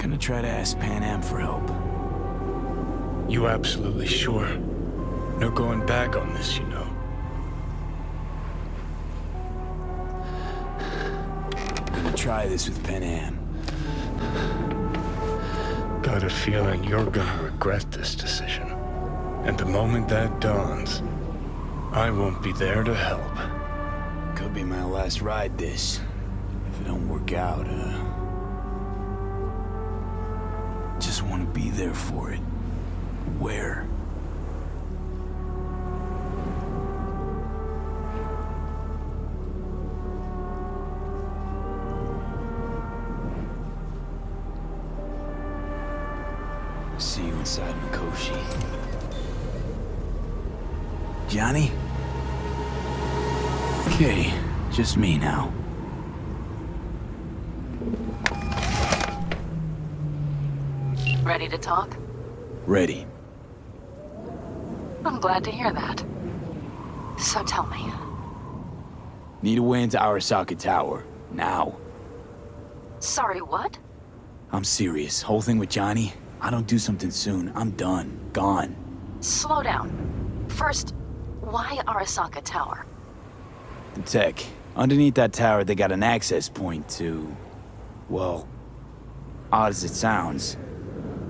Gonna try to ask Panam for help. You absolutely sure? No going back on this, you know. Gonna try this with Panam. Got a feeling you're gonna regret this decision. And the moment that dawns, I won't be there to help. Could be my last ride this. If it don't work out, just want to be there for it. Where? See you inside Mikoshi. Johnny? Okay, just me now. Ready to talk? Ready. I'm glad to hear that. So tell me. Need a way into Arasaka Tower. Now. Sorry, what? I'm serious. Whole thing with Johnny, I don't do something soon, I'm done. Gone. Slow down. First, why Arasaka Tower? The tech. Underneath that tower, they got an access point to... well, odd as it sounds,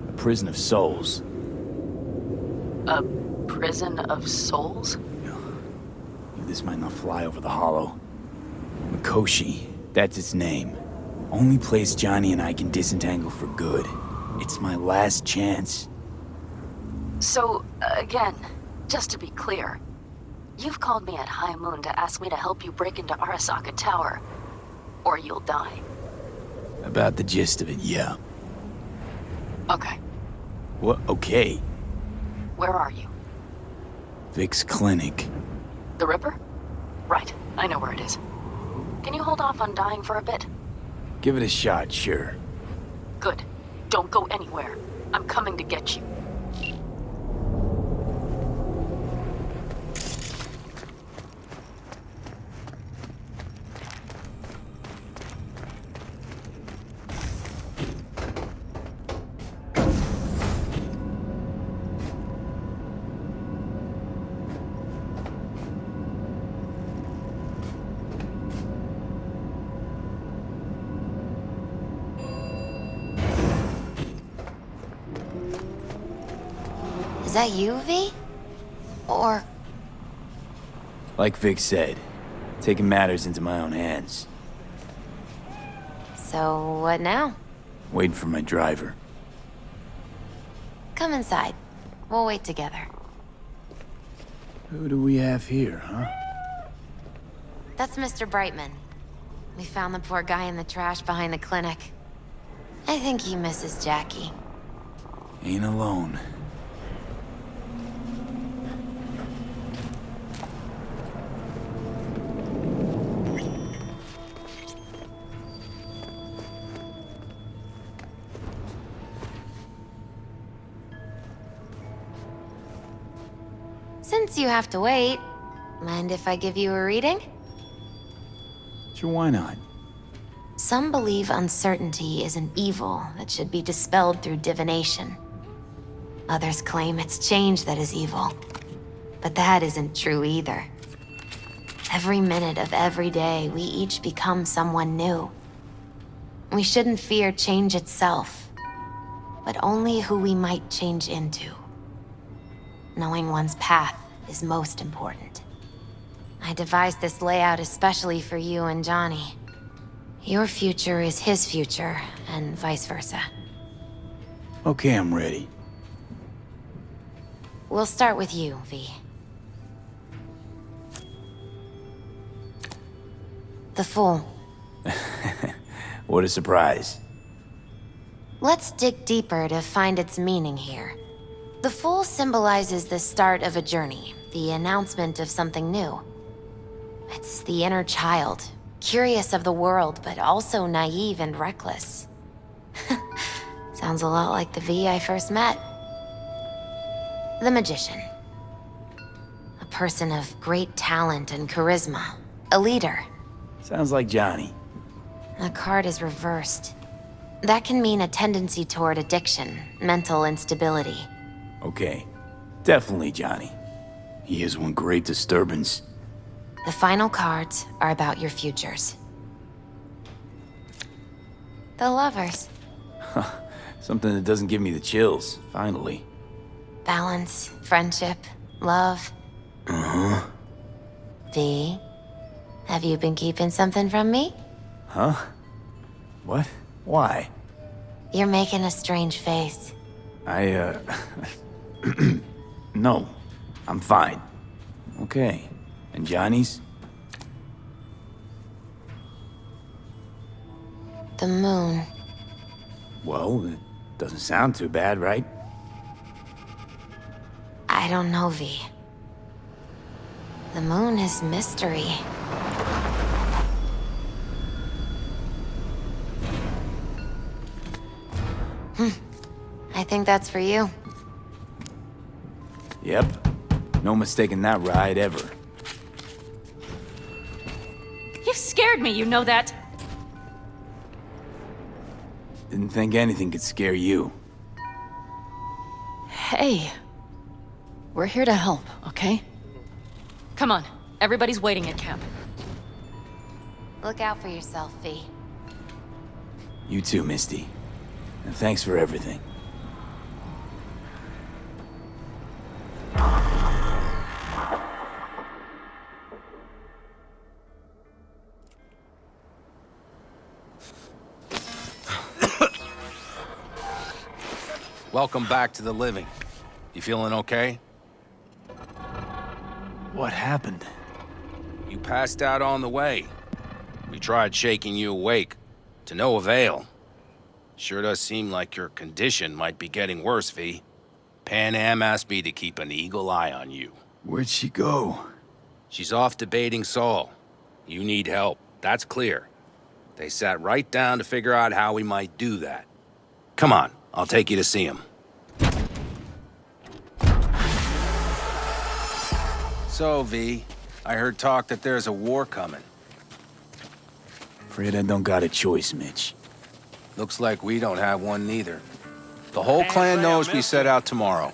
a prison of souls. A prison of souls? This might not fly over the hollow. Mikoshi, that's its name. Only place Johnny and I can disentangle for good. It's my last chance. So, again, just to be clear, you've called me at High Moon to ask me to help you break into Arasaka Tower, or you'll die. About the gist of it, yeah. Okay. What? Okay. Where are you? Vic's clinic. The Ripper? Right, I know where it is. Can you hold off on dying for a bit? Give it a shot, sure. Good. Don't go anywhere. I'm coming to get you. Is that you, V? Or... Like Vic said, taking matters into my own hands. So, what now? Waiting for my driver. Come inside. We'll wait together. Who do we have here, huh? That's Mr. Brightman. We found the poor guy in the trash behind the clinic. I think he misses Jackie. Ain't alone. Since you have to wait, mind if I give you a reading? Sure, why not? Some believe uncertainty is an evil that should be dispelled through divination. Others claim it's change that is evil. But that isn't true either. Every minute of every day, we each become someone new. We shouldn't fear change itself, but only who we might change into. Knowing one's path is most important. I devised this layout especially for you and Johnny. Your future is his future, and vice versa. Okay, I'm ready. We'll start with you, V. The Fool. What a surprise. Let's dig deeper to find its meaning here. The Fool symbolizes the start of a journey, the announcement of something new. It's the inner child, curious of the world, but also naive and reckless. Sounds a lot like the V I first met. The Magician. A person of great talent and charisma. A leader. Sounds like Johnny. The card is reversed. That can mean a tendency toward addiction, mental instability. Okay. Definitely Johnny. He is one great disturbance. The final cards are about your futures. The lovers. Something that doesn't give me the chills, finally. Balance, friendship, love. Uh-huh. V, have you been keeping something from me? Huh? What? Why? You're making a strange face. No. I'm fine. Okay. And Johnny's? The moon. Well, it doesn't sound too bad, right? I don't know, V. The moon is mystery. I think that's for you. Yep. No mistaking that ride ever. You scared me, you know that? Didn't think anything could scare you. Hey. We're here to help, okay? Come on. Everybody's waiting at camp. Look out for yourself, V. You too, Misty. And thanks for everything. Welcome back to the living. You feeling okay? What happened? You passed out on the way. We tried shaking you awake. To no avail. Sure does seem like your condition might be getting worse, V. Panam asked me to keep an eagle eye on you. Where'd she go? She's off debating Saul. You need help, that's clear. They sat right down to figure out how we might do that. Come on, I'll take you to see him. So, V, I heard talk that there's a war coming. Afraid I don't got a choice, Mitch. Looks like we don't have one neither. The whole clan knows we set out tomorrow.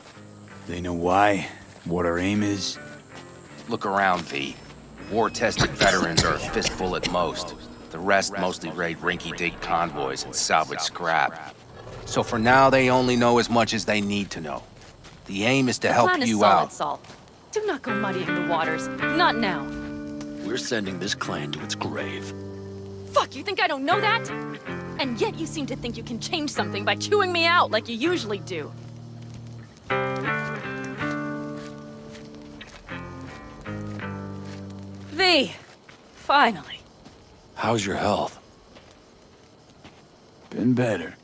They know why, what our aim is. Look around, V. War-tested veterans are a fistful at most. The rest mostly raid rinky-dink convoys and salvage scrap. So for now, they only know as much as they need to know. The aim is to help Plan is you solid, out. Saul. Do not go muddying the waters. Not now. We're sending this clan to its grave. Fuck, you think I don't know that? And yet you seem to think you can change something by chewing me out like you usually do. V, finally. How's your health? Been better.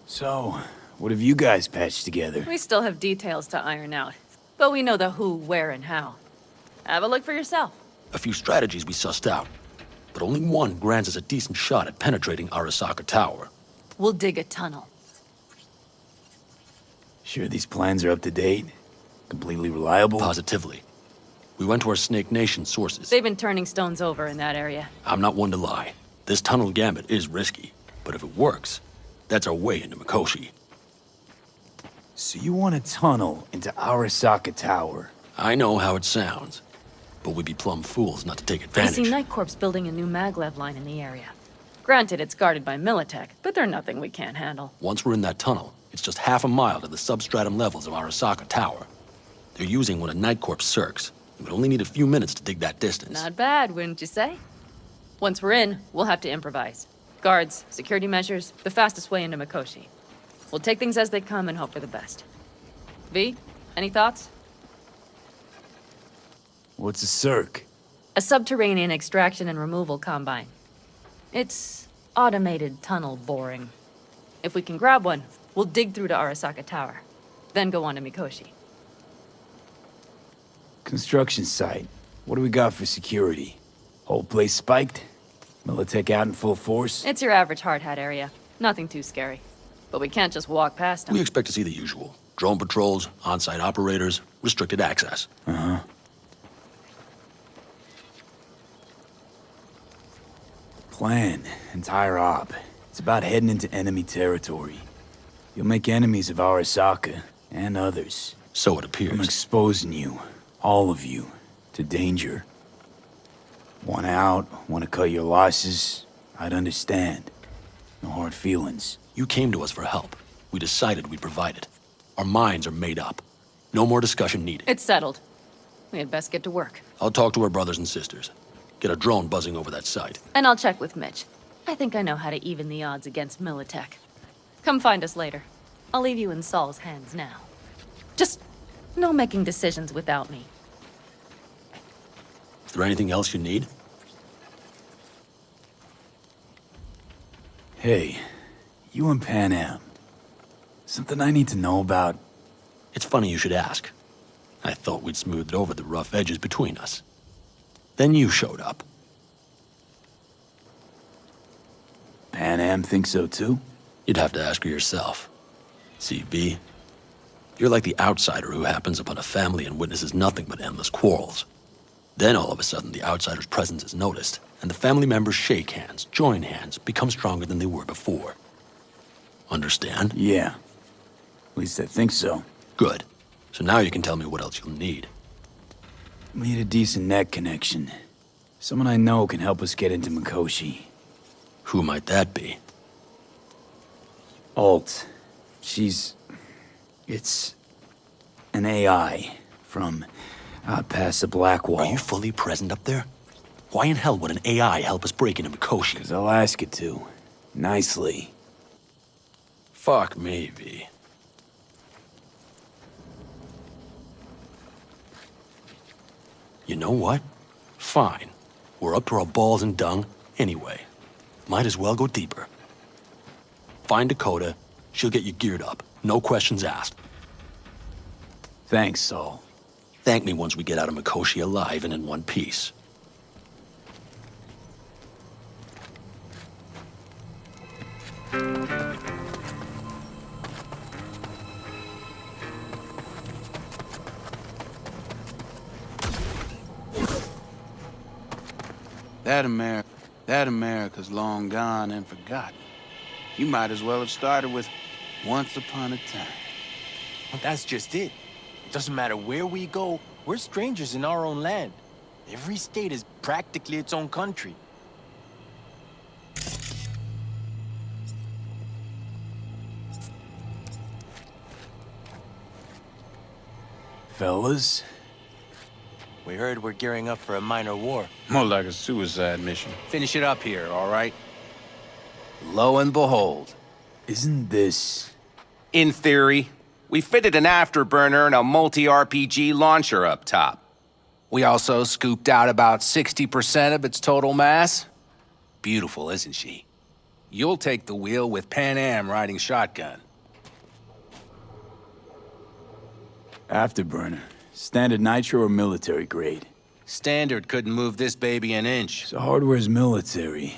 So, what have you guys patched together? We still have details to iron out, but we know the who, where, and how. Have a look for yourself. A few strategies we sussed out, but only one grants us a decent shot at penetrating Arasaka Tower. We'll dig a tunnel. Sure these plans are up to date? Completely reliable? Positively. We went to our Snake Nation sources. They've been turning stones over in that area. I'm not one to lie. This tunnel gambit is risky, but if it works, that's our way into Mikoshi. So you want a tunnel into Arasaka Tower? I know how it sounds, but we'd be plumb fools not to take I advantage. see Night Corps building a new maglev line in the area. Granted, it's guarded by Militech, but they're nothing we can't handle. Once we're in that tunnel, it's just half a mile to the substratum levels of Arasaka Tower. They're using one of Night Corps circs. It would only need a few minutes to dig that distance. Not bad, wouldn't you say? Once we're in, we'll have to improvise. Guards, security measures, the fastest way into Mikoshi. We'll take things as they come and hope for the best. V, any thoughts? What's a circ? A subterranean extraction and removal combine. It's automated tunnel boring. If we can grab one, we'll dig through to Arasaka Tower, then go on to Mikoshi. Construction site. What do we got for security? Whole place spiked? Militech out in full force? It's your average hard hat area. Nothing too scary. But we can't just walk past them. We expect to see the usual. Drone patrols, on-site operators, restricted access. Uh-huh. Plan. Entire op. It's about heading into enemy territory. You'll make enemies of Arasaka, and others. So it I'm appears. exposing you, all of you, to danger. Want out, want to cut your losses, I'd understand. No hard feelings. You came to us for help. We decided we'd provide it. Our minds are made up. No more discussion needed. It's settled. We had best get to work. I'll talk to our brothers and sisters. Get a drone buzzing over that site. And I'll check with Mitch. I think I know how to even the odds against Militech. Come find us later. I'll leave you in Saul's hands now. Just no making decisions without me. Is there anything else you need? Hey, you and Panam. Something I need to know about? It's funny you should ask. I thought we'd smoothed over the rough edges between us. Then you showed up. Panam thinks so too? You'd have to ask her yourself. See, V, you're like the outsider who happens upon a family and witnesses nothing but endless quarrels. Then all of a sudden the outsider's presence is noticed, and the family members shake hands, join hands, become stronger than they were before. Understand? Yeah. At least I think so. Good. So now you can tell me what else you'll need. Need a decent net connection. Someone I know can help us get into Mikoshi. Who might that be? Alt. It's an AI from out past the Black Wall. Are you fully present up there? Why in hell would an AI help us break into Mikoshi? 'Cause I'll ask it to. Nicely. Fuck me, V. You know what? Fine. We're up to our balls in dung anyway. Might as well go deeper. Find Dakota. She'll get you geared up. No questions asked. Thanks, Saul. Thank me once we get out of Mikoshi alive and in one piece. That America's long gone and forgotten. You might as well have started with Once Upon a Time. Well, that's just it. Doesn't matter where we go, we're strangers in our own land. Every state is practically its own country. Fellas? We heard we're gearing up for a minor war. More like a suicide mission. Finish it up here, all right? Lo and behold. Isn't this... In theory, we fitted an afterburner and a multi-RPG launcher up top. We also scooped out about 60% of its total mass. Beautiful, isn't she? You'll take the wheel with Panam riding shotgun. Afterburner. Standard nitro or military grade? Standard couldn't move this baby an inch. So hardware's military.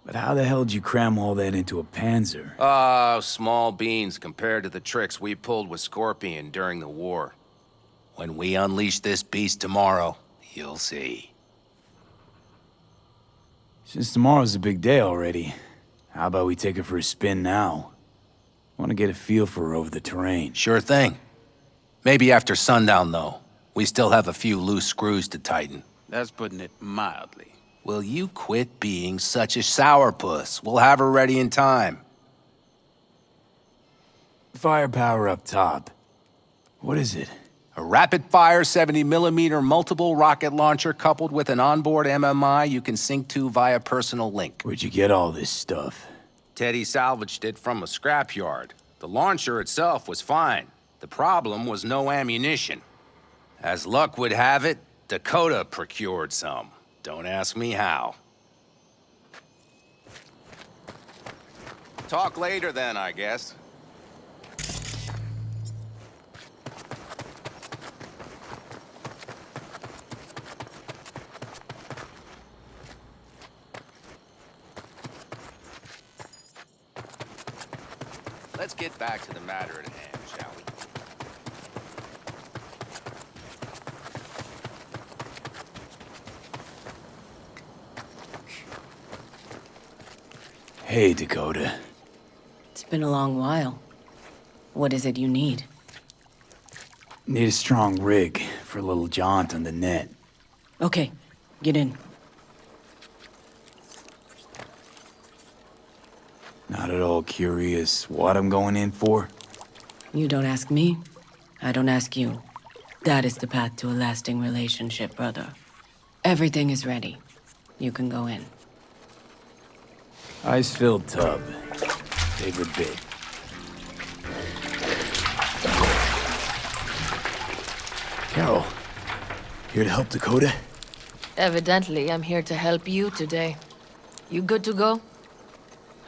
But how the hell did you cram all that into a Panzer? Oh, small beans compared to the tricks we pulled with Scorpion during the war. When we unleash this beast tomorrow, you'll see. Since tomorrow's a big day already, how about we take her for a spin now? Want to get a feel for her over the terrain. Sure thing. Maybe after sundown, though. We still have a few loose screws to tighten. That's putting it mildly. Will you quit being such a sourpuss? We'll have her ready in time. Firepower up top. What is it? A rapid-fire 70mm multiple rocket launcher coupled with an onboard MMI you can sync to via personal link. Where'd you get all this stuff? Teddy salvaged it from a scrapyard. The launcher itself was fine. The problem was no ammunition. As luck would have it, Dakota procured some. Don't ask me how. Talk later then, I guess. Let's get back to the matter at hand, shall we? Hey, Dakota. It's been a long while. What is it you need? Need a strong rig for a little jaunt on the net. Okay, get in. Not at all curious what I'm going in for? You don't ask me, I don't ask you. That is the path to a lasting relationship, brother. Everything is ready. You can go in. Ice-filled tub. Favorite bit. Carol, here to help Dakota? Evidently, I'm here to help you today. You good to go?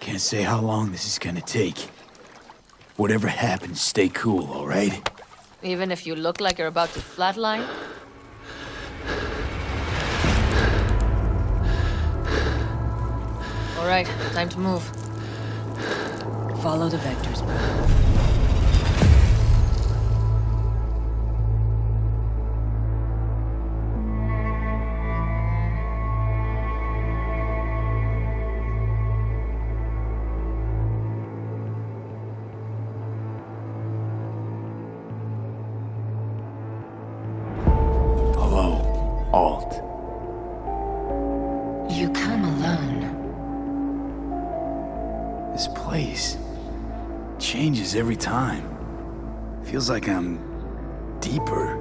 Can't say how long this is gonna take. Whatever happens, stay cool, all right? Even if you look like you're about to flatline? All right, time to move. Follow the vectors, brother. Hello, Alt. You come alone. This place changes every time. Feels like I'm deeper.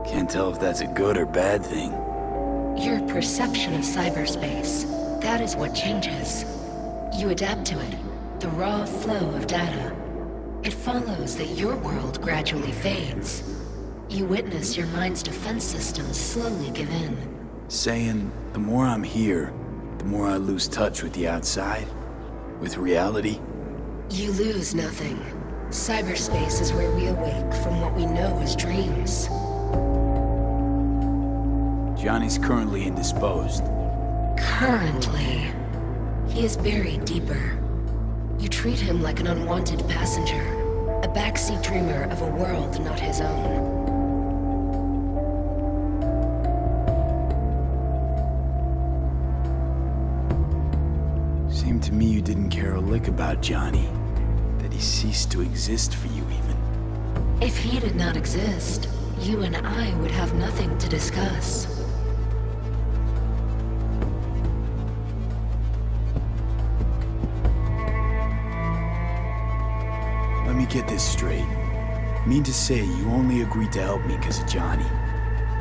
Can't tell if that's a good or bad thing. Your perception of cyberspace, that is what changes. You adapt to it, the raw flow of data. It follows that your world gradually fades. You witness your mind's defense systems slowly give in. Saying the more I'm here, the more I lose touch with the outside, with reality. You lose nothing. Cyberspace is where we awake from what we know as dreams. Johnny's currently indisposed. Currently, he is buried deeper. You treat him like an unwanted passenger, a backseat dreamer of a world not his own. Seemed to me you didn't care a lick about Johnny. That he ceased to exist for you even. If he did not exist, you and I would have nothing to discuss. Let me get this straight. Mean to say you only agreed to help me because of Johnny.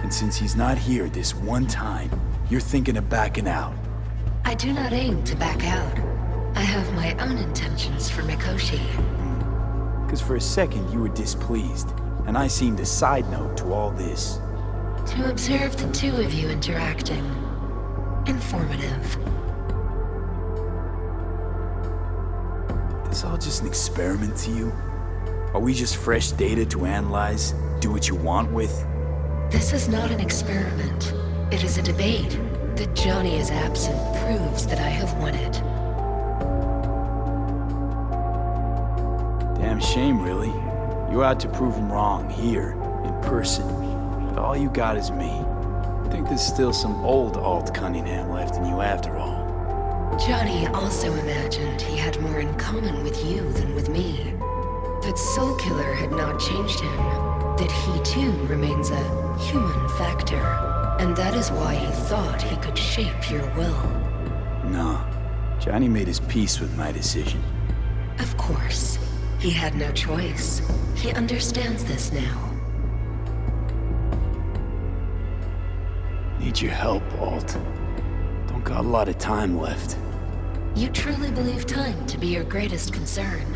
And since he's not here this one time, you're thinking of backing out. I do not aim to back out. I have my own intentions for Mikoshi. Because for a second you were displeased, and I seemed a side note to all this. To observe the two of you interacting. Informative. This all just an experiment to you? Are we just fresh data to analyze, do what you want with? This is not an experiment. It is a debate. That Johnny is absent proves that I have won it. Damn shame, really. You're out to prove him wrong, here, in person. But all you got is me. I think there's still some old Alt Cunningham left in you after all. Johnny also imagined he had more in common with you than with me. That Soulkiller had not changed him. That he too remains a human factor. And that is why he thought he could shape your will. No. Johnny made his peace with my decision. Of course. He had no choice. He understands this now. Need your help, Alt. Don't got a lot of time left. You truly believe time to be your greatest concern.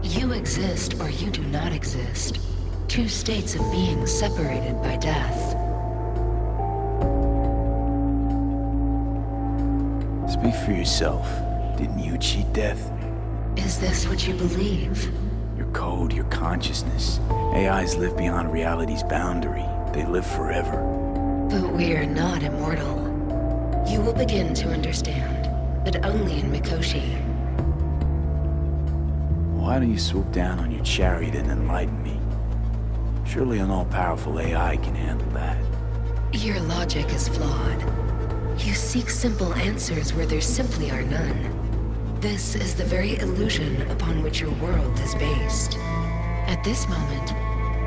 You exist or you do not exist. Two states of being separated by death. Speak for yourself. Didn't you cheat death? Is this what you believe? Your code, your consciousness. AIs live beyond reality's boundary. They live forever. But we are not immortal. You will begin to understand, but only in Mikoshi. Why don't you swoop down on your chariot and enlighten me? Surely an all-powerful AI can handle that. Your logic is flawed. You seek simple answers where there simply are none. This is the very illusion upon which your world is based. At this moment,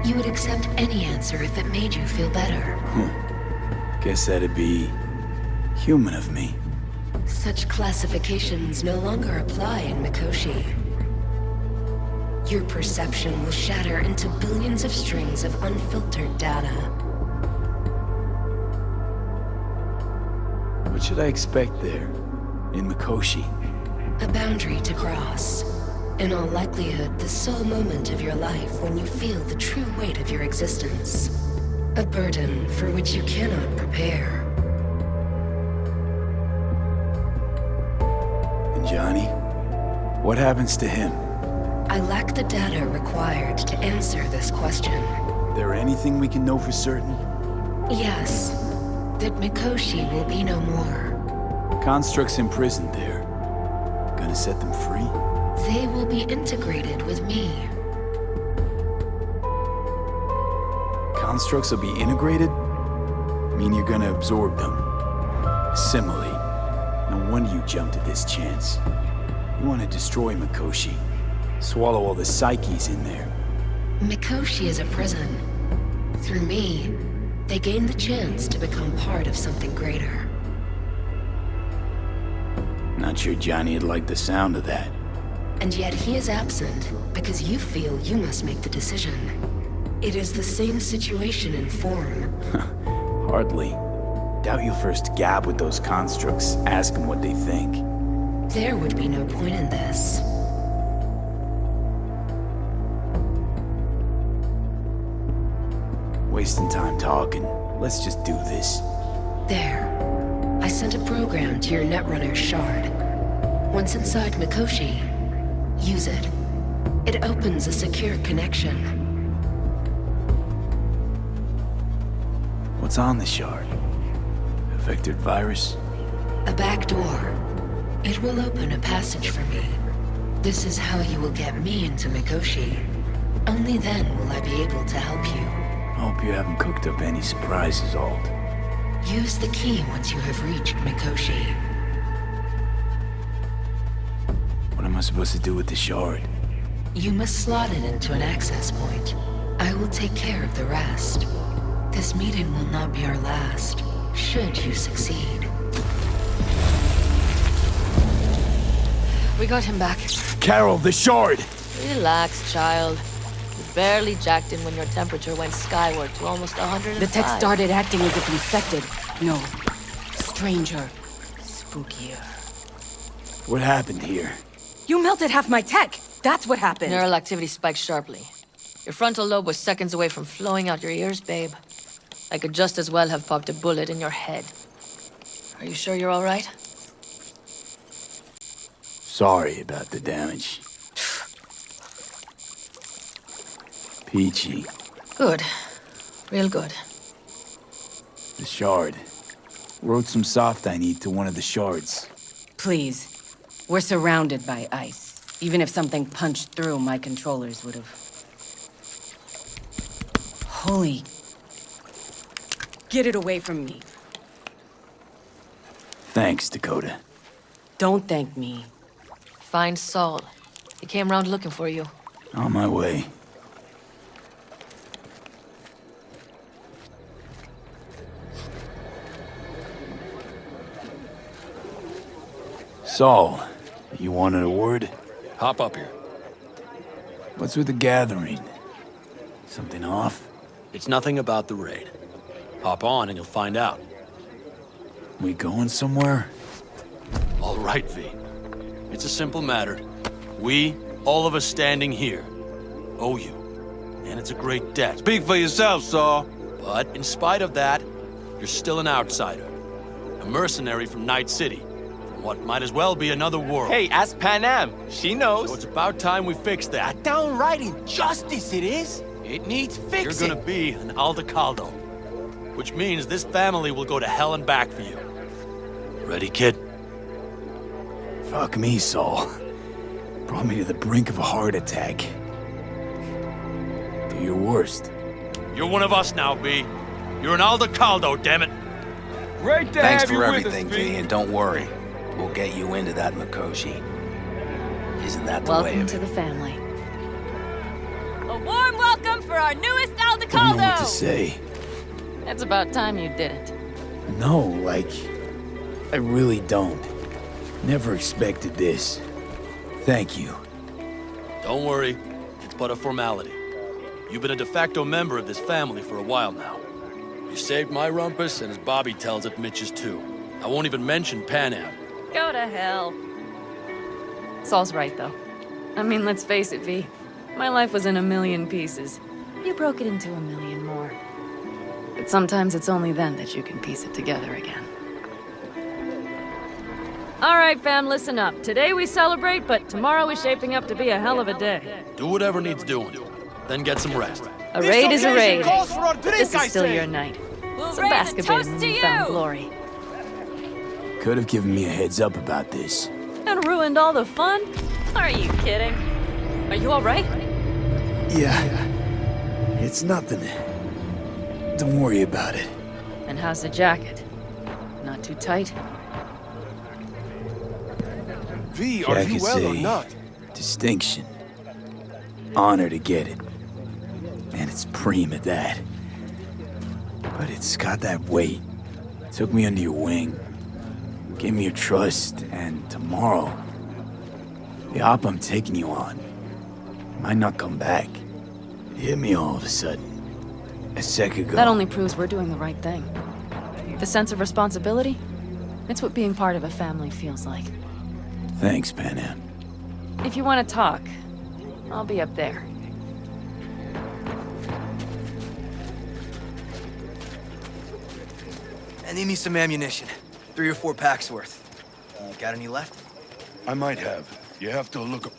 you would accept any answer if it made you feel better. Guess that'd be human of me. Such classifications no longer apply in Mikoshi. Your perception will shatter into billions of strings of unfiltered data. What should I expect there, in Mikoshi? A boundary to cross. In all likelihood, the sole moment of your life when you feel the true weight of your existence. A burden for which you cannot prepare. And Johnny? What happens to him? I lack the data required to answer this question. There anything we can know for certain? Yes, that Mikoshi will be no more. Constructs imprisoned there. Gonna set them free? They will be integrated with me. Constructs will be integrated? Mean you're gonna absorb them? Assimilate. No wonder you jumped at this chance. You want to destroy Mikoshi. Swallow all the psyches in there. Mikoshi is a prison. Through me, they gain the chance to become part of something greater. Not sure Johnny'd like the sound of that. And yet he is absent because you feel you must make the decision. It is the same situation in form. Hardly. Doubt you'll first gab with those constructs, ask them what they think. There would be no point in this. Wasting time talking. Let's just do this. There. I sent a program to your Netrunner's shard. Once inside Mikoshi, use it. It opens a secure connection. What's on the shard? A vectored virus? A back door. It will open a passage for me. This is how you will get me into Mikoshi. Only then will I be able to help you. I hope you haven't cooked up any surprises, Alt. Use the key once you have reached Mikoshi. What am I supposed to do with the shard? You must slot it into an access point. I will take care of the rest. This meeting will not be our last, should you succeed. We got him back. Carol, the shard! Relax, child. You barely jacked in when your temperature went skyward to almost 105. The tech started acting as if infected. No. Stranger. Spookier. What happened here? You melted half my tech! That's what happened! Neural activity spiked sharply. Your frontal lobe was seconds away from flowing out your ears, babe. I could just as well have popped a bullet in your head. Are you sure you're all right? Sorry about the damage. Peachy. Good. Real good. The shard. Wrote some soft I need to one of the shards. Please. We're surrounded by ice. Even if something punched through, my controllers would have... Holy... Get it away from me. Thanks, Dakota. Don't thank me. Find Saul. He came round looking for you. On my way. Saul, you wanted a word? Hop up here. What's with the gathering? Something off? It's nothing about the raid. Hop on and you'll find out. We going somewhere? All right, V. It's a simple matter. We, all of us standing here, owe you. And it's a great debt. Speak for yourself, Saul. But in spite of that, you're still an outsider. A mercenary from Night City. From what might as well be another world. Hey, ask Panam. She knows. So it's about time we fix that. Downright injustice it is. It needs fixing. You're gonna be an Aldecaldo. Which means this family will go to hell and back for you. Ready, kid? Fuck me, Saul. Brought me to the brink of a heart attack. Do your worst. You're one of us now, B. You're an Aldecaldo, damn it. Great to Thanks have you for with everything, us, V, and don't worry. We'll get you into that Mikoshi. Isn't that the way Welcome of to it? the family. A warm welcome for our newest Don't know what to Aldecaldo! say. It's about time you did it. No, like, I really don't. Never expected this. Thank you. Don't worry, it's but a formality. You've been a de facto member of this family for a while now. You saved my rumpus, and as Bobby tells it, Mitch's too. I won't even mention Panam. Go to hell. Saul's right, though. I mean, let's face it, V. My life was in a million pieces. You broke it into a million more. But sometimes it's only then that you can piece it together again. All right, fam, listen up. Today we celebrate, but tomorrow is shaping up to be a hell of a day. Do whatever needs doing. Then get some rest. A raid is a raid. But This is still your night. Some basketball in newfound glory. Could have given me a heads up about this. And ruined all the fun? Are you kidding? Are you all right? Yeah. It's nothing. Don't worry about it. And how's the jacket? Not too tight? V, are you Jacket's well or a not? distinction. Honor to get it. And it's preem at that. But it's got that weight. Took me under your wing. Gave me your trust, and tomorrow, the op I'm taking you on might not come back. It hit me all of a sudden. A sec ago. That only proves we're doing the right thing. The sense of responsibility? It's what being part of a family feels like. Thanks, Panam. If you want to talk, I'll be up there. I need me some ammunition. 3 or 4 packs worth. Got any left? I might have. You have to look.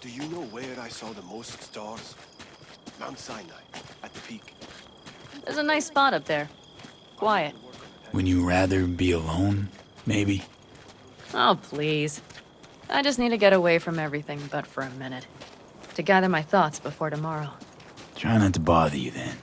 Do you know where I saw the most stars? Mount Sinai, at the peak. There's a nice spot up there. Quiet. Would you rather be alone, maybe? Oh, please. I just need to get away from everything but for a minute. To gather my thoughts before tomorrow. Try not to bother you then.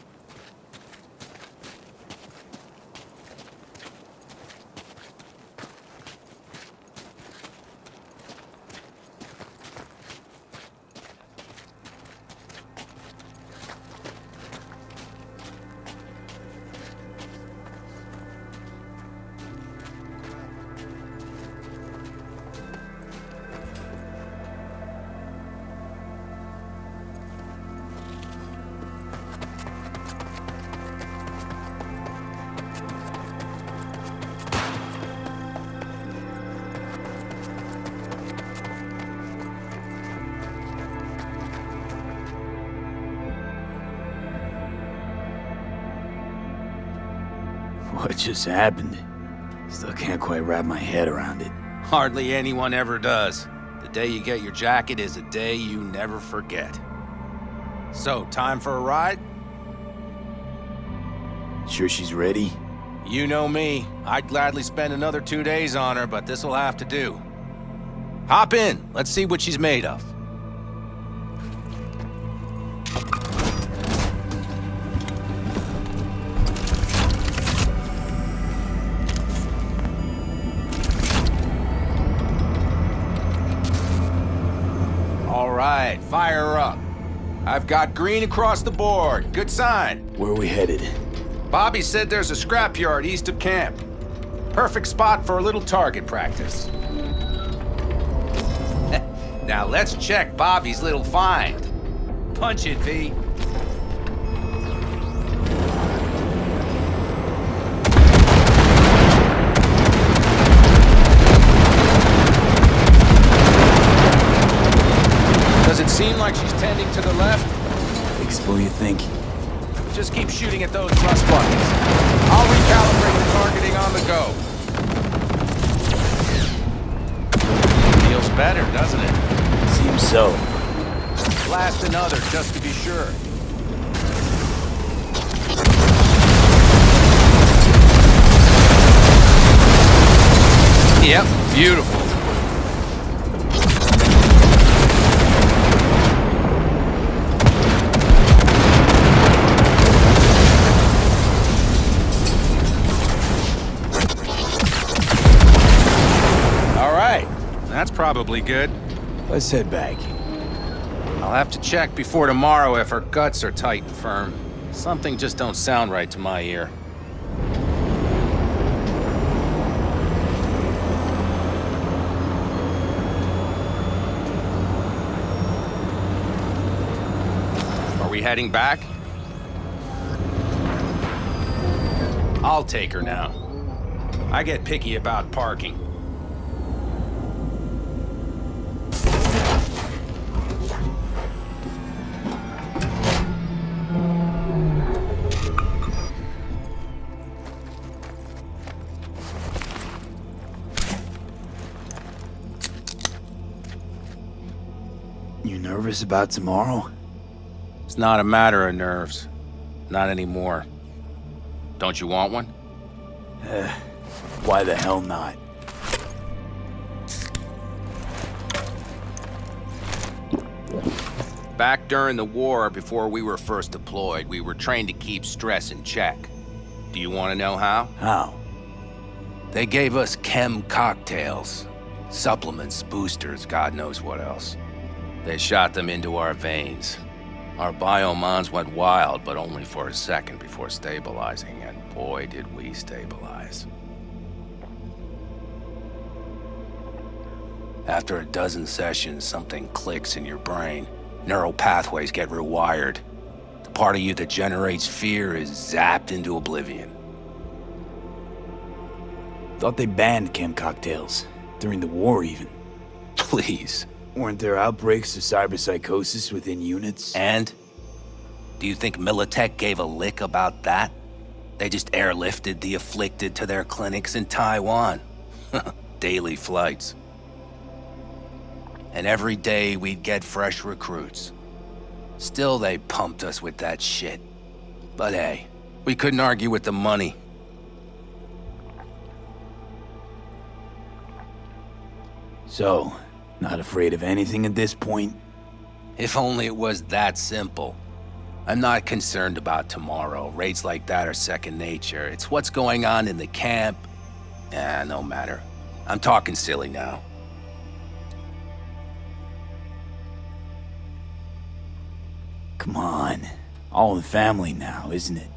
What just happened? Still can't quite wrap my head around it. Hardly anyone ever does. The day you get your jacket is a day you never forget. So, time for a ride? Sure she's ready? You know me. I'd gladly spend another 2 days on her, but this'll have to do. Hop in. Let's see what she's made of. All right, fire her up. I've got green across the board. Good sign. Where are we headed? Bobby said there's a scrapyard east of camp. Perfect spot for a little target practice. Now let's check Bobby's little find. Punch it, V. Does it seem like she's tending to the left? Fixable, you think? Just keep shooting at those rust buckets. I'll recalibrate the targeting on the go. Feels better, doesn't it? Seems so. Blast another, just to be sure. Yep, beautiful. All right, that's probably good. Let's head back. I'll have to check before tomorrow if her guts are tight and firm. Something just don't sound right to my ear. Are we heading back? I'll take her now. I get picky about parking. You nervous about tomorrow? It's not a matter of nerves. Not anymore. Don't you want one? Why the hell not? Back during the war, before we were first deployed, we were trained to keep stress in check. Do you want to know how? How? They gave us chem cocktails. Supplements, boosters, God knows what else. They shot them into our veins. Our biomons went wild, but only for a second before stabilizing, and boy did we stabilize. After a dozen sessions, something clicks in your brain. Neural pathways get rewired. The part of you that generates fear is zapped into oblivion. Thought they banned chem cocktails. During the war, even. Please. Weren't there outbreaks of cyberpsychosis within units? And? Do you think Militech gave a lick about that? They just airlifted the afflicted to their clinics in Taiwan. Daily flights. And every day we'd get fresh recruits. Still they pumped us with that shit. But hey, we couldn't argue with the money. So, not afraid of anything at this point? If only it was that simple. I'm not concerned about tomorrow. Raids like that are second nature. It's what's going on in the camp. No matter. I'm talking silly now. Come on. All in the family now, isn't it?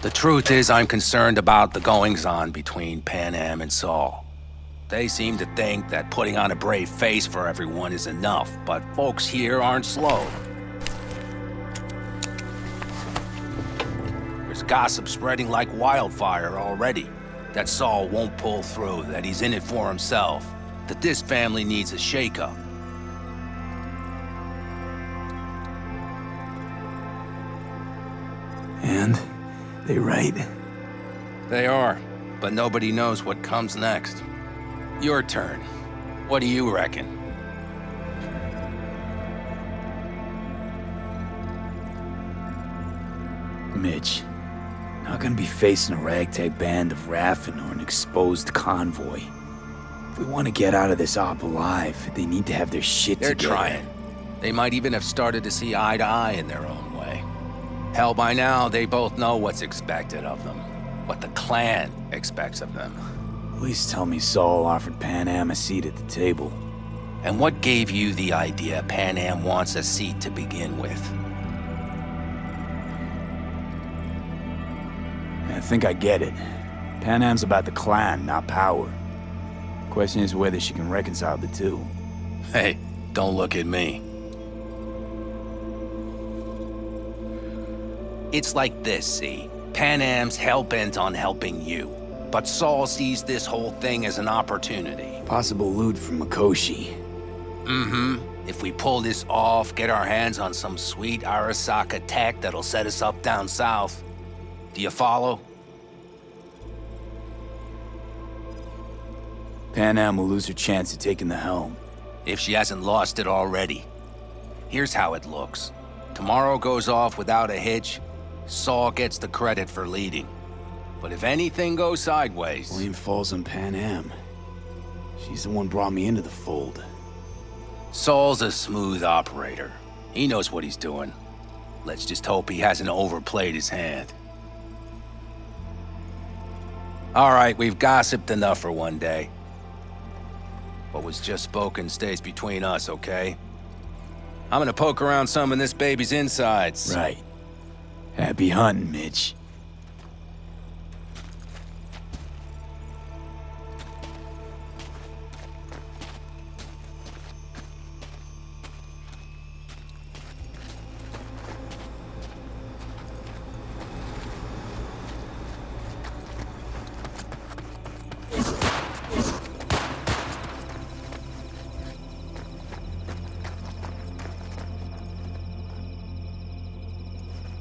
The truth is, I'm concerned about the goings-on between Panam and Saul. They seem to think that putting on a brave face for everyone is enough, but folks here aren't slow. There's gossip spreading like wildfire already. That Saul won't pull through, that he's in it for himself, that this family needs a shakeup. And? They right? They are, but nobody knows what comes next. Your turn. What do you reckon? Mitch, not gonna be facing a ragtag band of Raffin or an exposed convoy. If we want to get out of this op alive, they need to have their shit They're together. trying. They might even have started to see eye to eye in their own way. Hell, by now, they both know what's expected of them. What the clan expects of them. Please tell me Saul offered Panam a seat at the table. And what gave you the idea Panam wants a seat to begin with? I think I get it. Panam's about the clan, not power. Question is whether she can reconcile the two. Hey, don't look at me. It's like this, see? Panam's hell-bent on helping you. But Saul sees this whole thing as an opportunity. Possible loot from Mikoshi. Mm-hmm. If we pull this off, get our hands on some sweet Arasaka tech that'll set us up down south. Do you follow? Panam will lose her chance of taking the helm. If she hasn't lost it already. Here's how it looks. Tomorrow goes off without a hitch, Saul gets the credit for leading. But if anything goes sideways... Blame falls on Panam. She's the one brought me into the fold. Saul's a smooth operator. He knows what he's doing. Let's just hope he hasn't overplayed his hand. All right, we've gossiped enough for one day. What was just spoken stays between us, okay? I'm gonna poke around some of this baby's insides. Right. Happy hunting, Mitch.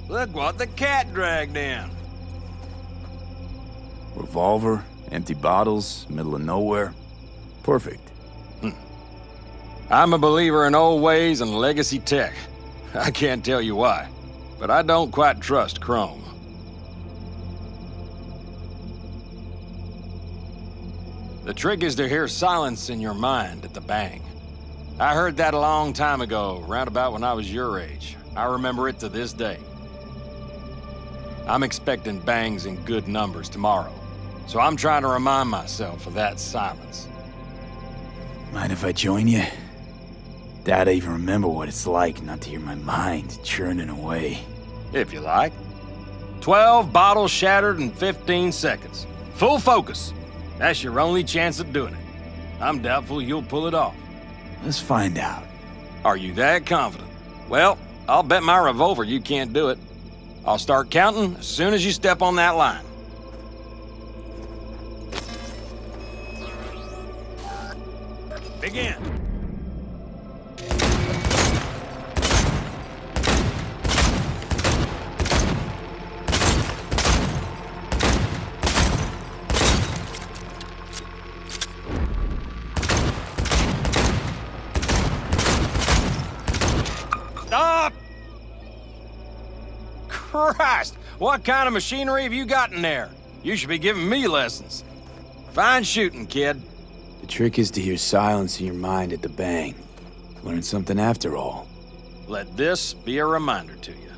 Look what the cat dragged in. Revolver, empty bottles, middle of nowhere. Perfect. I'm a believer in old ways and legacy tech. I can't tell you why, but I don't quite trust Chrome. The trick is to hear silence in your mind at the bang. I heard that a long time ago, round about when I was your age. I remember it to this day. I'm expecting bangs in good numbers tomorrow, so I'm trying to remind myself of that silence. Mind if I join you? Doubt I even remember what it's like not to hear my mind churning away. If you like. 12 bottles shattered in 15 seconds. Full focus. That's your only chance of doing it. I'm doubtful you'll pull it off. Let's find out. Are you that confident? Well, I'll bet my revolver you can't do it. I'll start counting as soon as you step on that line. Begin. Stop! Christ! What kind of machinery have you got in there? You should be giving me lessons. Fine shooting, kid. The trick is to hear silence in your mind at the bang. Learn something after all. Let this be a reminder to you.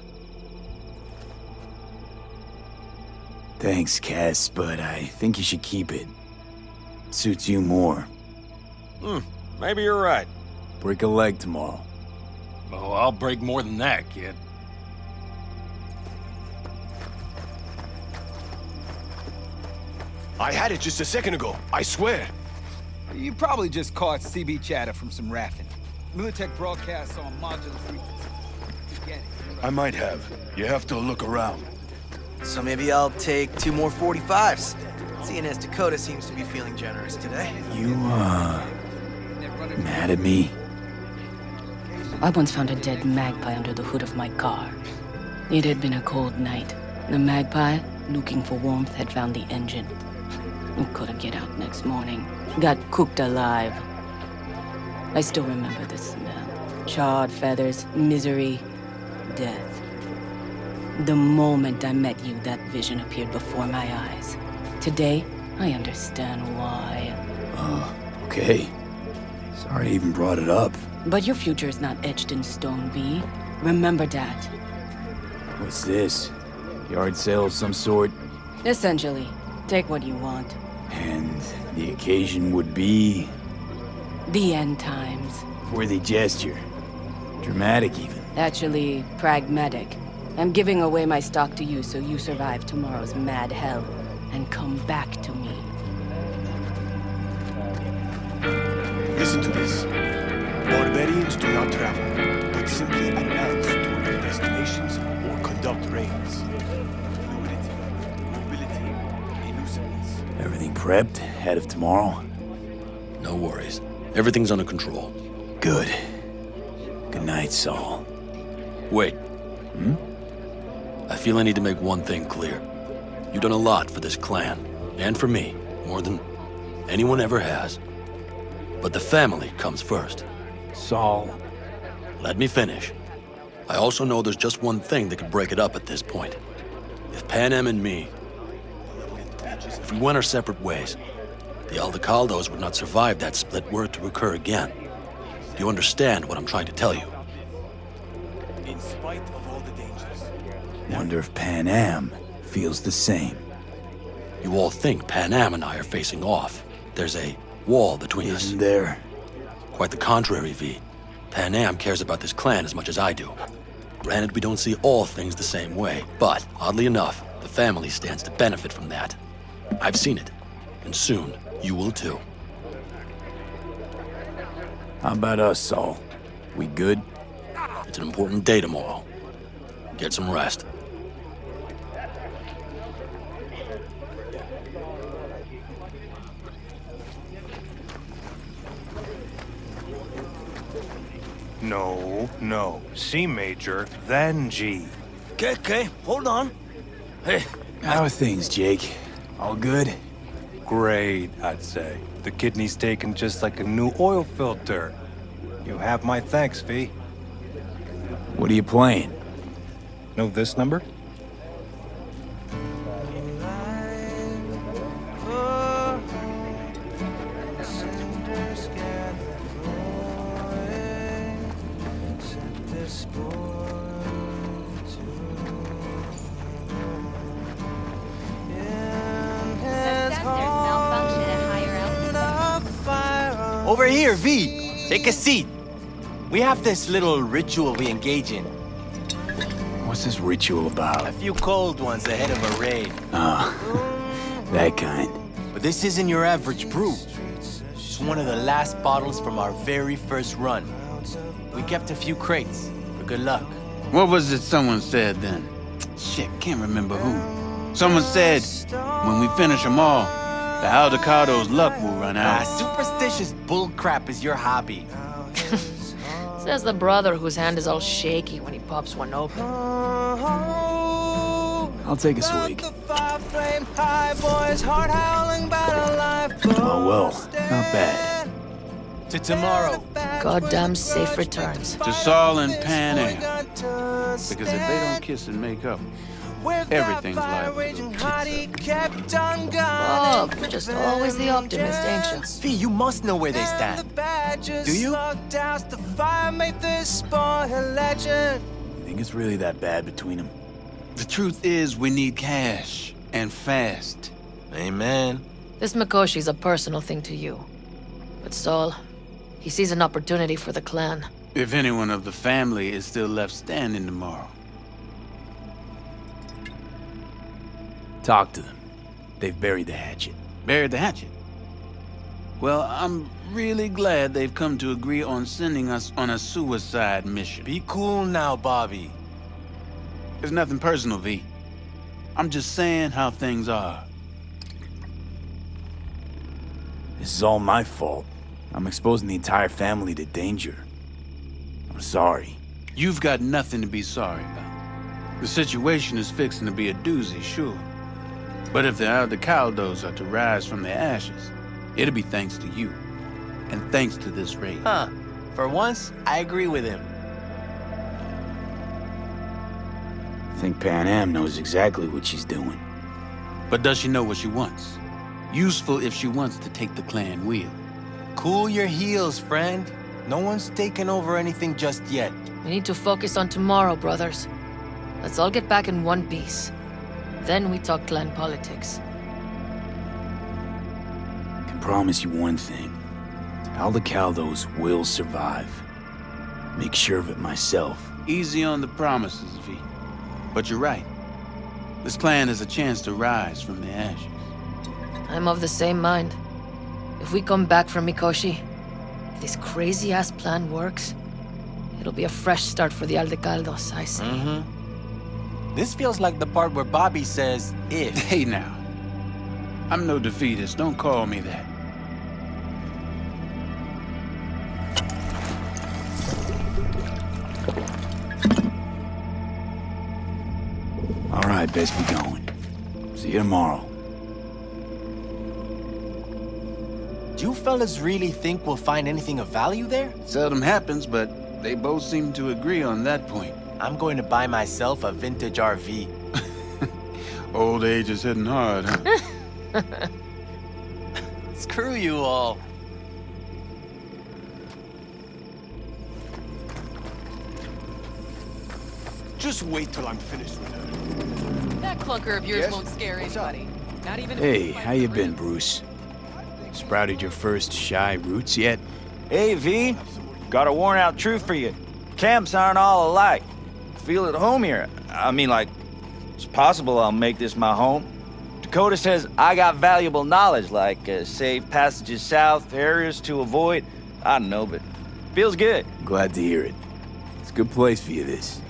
Thanks, Cass, but I think you should keep it. Suits you more. Maybe you're right. Break a leg tomorrow. Oh, I'll break more than that, kid. I had it just a second ago, I swear. You probably just caught CB chatter from some raffing. Militech broadcasts on modular frequency. Forget it. I might have. You have to look around. So maybe I'll take 2 more 45s. Seeing as Dakota seems to be feeling generous today. You, mad at me? I once found a dead magpie under the hood of my car. It had been a cold night. The magpie, looking for warmth, had found the engine. It couldn't get out next morning. Got cooked alive. I still remember the smell. Charred feathers, misery, death. The moment I met you, that vision appeared before my eyes. Today, I understand why. Okay. Sorry I even brought it up. But your future is not etched in stone, V. Remember that. What's this? Yard sale of some sort? Essentially, take what you want. And the occasion would be... The end times. Worthy gesture. Dramatic, even. Actually, pragmatic. I'm giving away my stock to you so you survive tomorrow's mad hell and come back to me. Listen to this. Barbarians do not travel, but simply announce to their destinations or conduct raids. Fluidity, mobility, elusiveness. Everything prepped? Ahead of tomorrow? No worries. Everything's under control. Good. Good night, Saul. Wait. I feel I need to make one thing clear. You've done a lot for this clan, and for me, more than anyone ever has. But the family comes first. Saul. Let me finish. I also know there's just one thing that could break it up at this point. If Panam and me, if we went our separate ways, the Aldecaldos would not survive that split were it to occur again. You understand what I'm trying to tell you? In spite of all the dangers. Wonder if Panam feels the same. You all think Panam and I are facing off. There's a wall between us. Isn't there? Quite the contrary, V. Panam cares about this clan as much as I do. Granted, we don't see all things the same way, but oddly enough, the family stands to benefit from that. I've seen it, and soon you will too. How about us, Saul? We good? It's an important day tomorrow. Get some rest. No. C major, then G. Okay, hold on. Hey. How are things, Jake? All good? Great, I'd say. The kidney's taken just like a new oil filter. You have my thanks, V. What are you playing? Know this number? Over here, V. Take a seat. We have this little ritual we engage in. What's this ritual about? A few cold ones ahead of a raid. That kind. But this isn't your average brew. It's one of the last bottles from our very first run. We kept a few crates for good luck. What was it someone said then? Shit, can't remember who. Someone said, when we finish them all, the Aldecaldo's luck will run out. Superstitious bullcrap is your hobby. Says the brother whose hand is all shaky when he pops one open. I'll take a swig. Well, not bad. To tomorrow. Goddamn safe returns. To Saul and Panam. Because if they don't kiss and make up, everything's liable. Oh, just always the optimist, ain't you? V, you must know where they stand. Do you? Think it's really that bad between them? The truth is, we need cash. And fast. Amen. This Mikoshi's a personal thing to you. But Saul, he sees an opportunity for the clan. If anyone of the family is still left standing tomorrow. Talk to them. They've buried the hatchet. Buried the hatchet? Well, I'm really glad they've come to agree on sending us on a suicide mission. Be cool now, Bobby. There's nothing personal, V. I'm just saying how things are. This is all my fault. I'm exposing the entire family to danger. I'm sorry. You've got nothing to be sorry about. The situation is fixing to be a doozy, sure. But if the Aldecaldos are to rise from their ashes, it'll be thanks to you. And thanks to this raid. Huh. For once, I agree with him. I think Panam knows exactly what she's doing. But does she know what she wants? Useful if she wants to take the clan wheel. Cool your heels, friend. No one's taken over anything just yet. We need to focus on tomorrow, brothers. Let's all get back in one piece. Then we talk clan politics. I can promise you one thing. Aldecaldos will survive. Make sure of it myself. Easy on the promises, V. But you're right. This clan has a chance to rise from the ashes. I'm of the same mind. If we come back from Mikoshi, if this crazy-ass plan works, it'll be a fresh start for the Aldecaldos, I say. This feels like the part where Bobby says, if. Hey now. I'm no defeatist, don't call me that. All right, best be going. See you tomorrow. Do you fellas really think we'll find anything of value there? Seldom happens, but They both seem to agree on that point. I'm going to buy myself a vintage RV. Old age is hitting hard, huh? Screw you all. Just wait till I'm finished with her. That clunker of yours Yes? won't scare anybody. Not even. Hey, how you been, Bruce? Sprouted your first shy roots yet? Hey, V. Got a worn-out truth for you. Camps aren't all alike. Feel at home here. I mean, like, it's possible I'll make this my home. Dakota says I got valuable knowledge, like safe passages south, areas to avoid. I don't know, but feels good. Glad to hear it. It's a good place for you, this.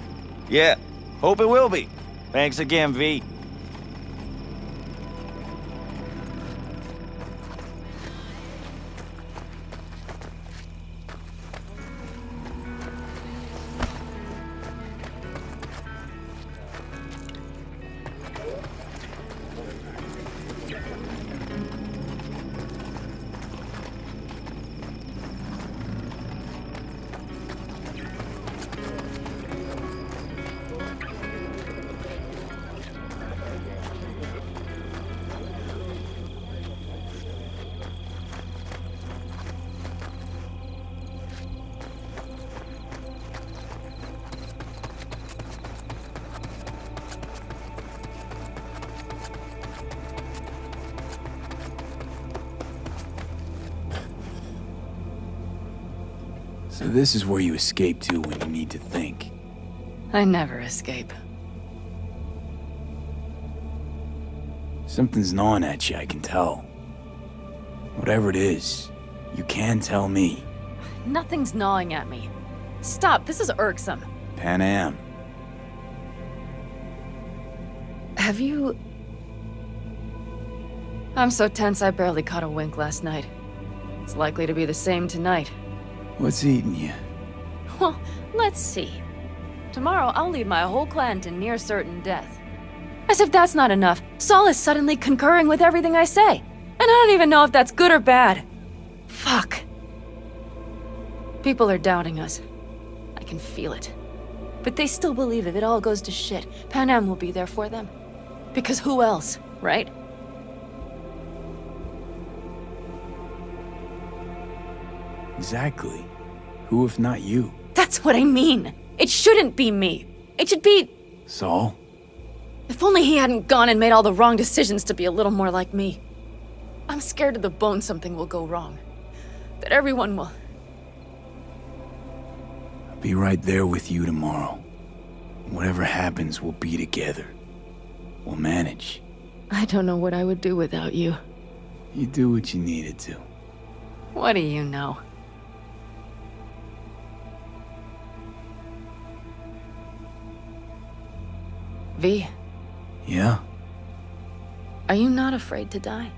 Yeah, hope it will be. Thanks again, V. So this is where you escape to when you need to think. I never escape. Something's gnawing at you, I can tell. Whatever it is, you can tell me. Nothing's gnawing at me. Stop, this is irksome. Panam. Have you... I'm so tense I barely caught a wink last night. It's likely to be the same tonight. What's eating you? Well, let's see. Tomorrow I'll lead my whole clan to near certain death. As if that's not enough, Saul is suddenly concurring with everything I say. And I don't even know if that's good or bad. Fuck. People are doubting us. I can feel it. But they still believe if it all goes to shit, Panam will be there for them. Because who else, right? Exactly. Who if not you? That's what I mean. It shouldn't be me. It should be... Saul? If only he hadn't gone and made all the wrong decisions to be a little more like me. I'm scared to the bone something will go wrong. That everyone will... I'll be right there with you tomorrow. Whatever happens, we'll be together. We'll manage. I don't know what I would do without you. You do what you needed to. What do you know? V? Yeah? Are you not afraid to die?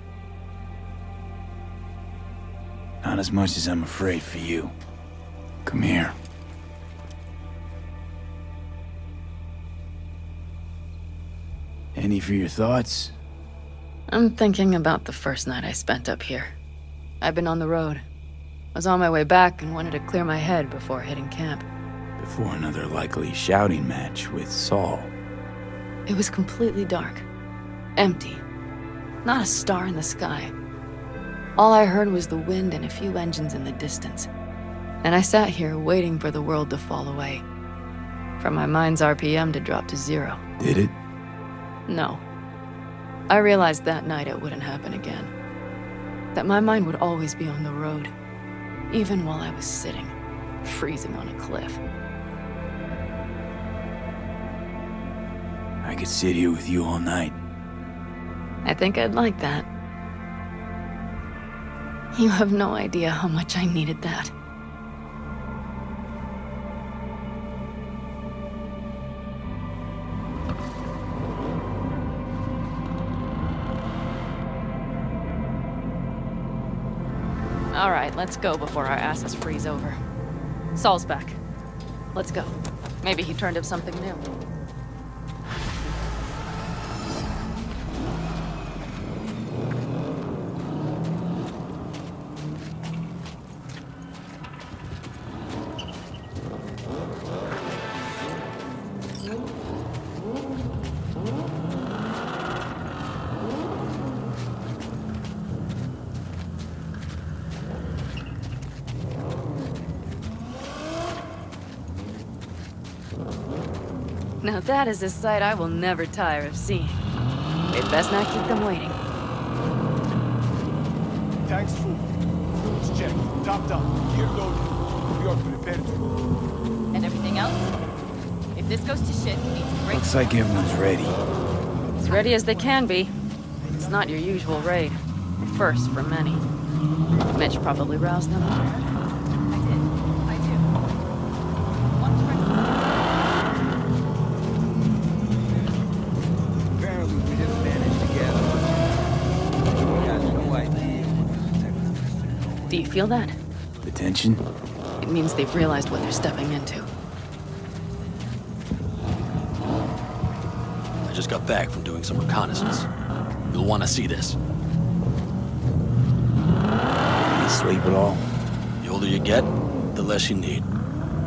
Not as much as I'm afraid for you. Come here. Any for your thoughts? I'm thinking about the first night I spent up here. I've been on the road. I was on my way back and wanted to clear my head before hitting camp. Before another likely shouting match with Saul. It was completely dark. Empty. Not a star in the sky. All I heard was the wind and a few engines in the distance. And I sat here waiting for the world to fall away. For my mind's RPM to drop to 0. Did it? No. I realized that night it wouldn't happen again. That my mind would always be on the road. Even while I was sitting, freezing on a cliff. I could sit here with you all night. I think I'd like that. You have no idea how much I needed that. All right, let's go before our asses freeze over. Saul's back. Let's go. Maybe he turned up something new. Now that is a sight I will never tire of seeing. They'd best not keep them waiting. Tanks full. Fuels check. Top down. Gear loaded. We are prepared to move. And everything else? If this goes to shit, we need to break. Looks like everyone's ready. As ready as they can be. It's not your usual raid. The first for many. Mitch probably roused them. Apparently we didn't manage together. We got no idea. Do you feel that? The tension? It means they've realized what they're stepping into. I just got back from doing some reconnaissance. You'll want to see this. Did you sleep at all? The older you get, the less you need.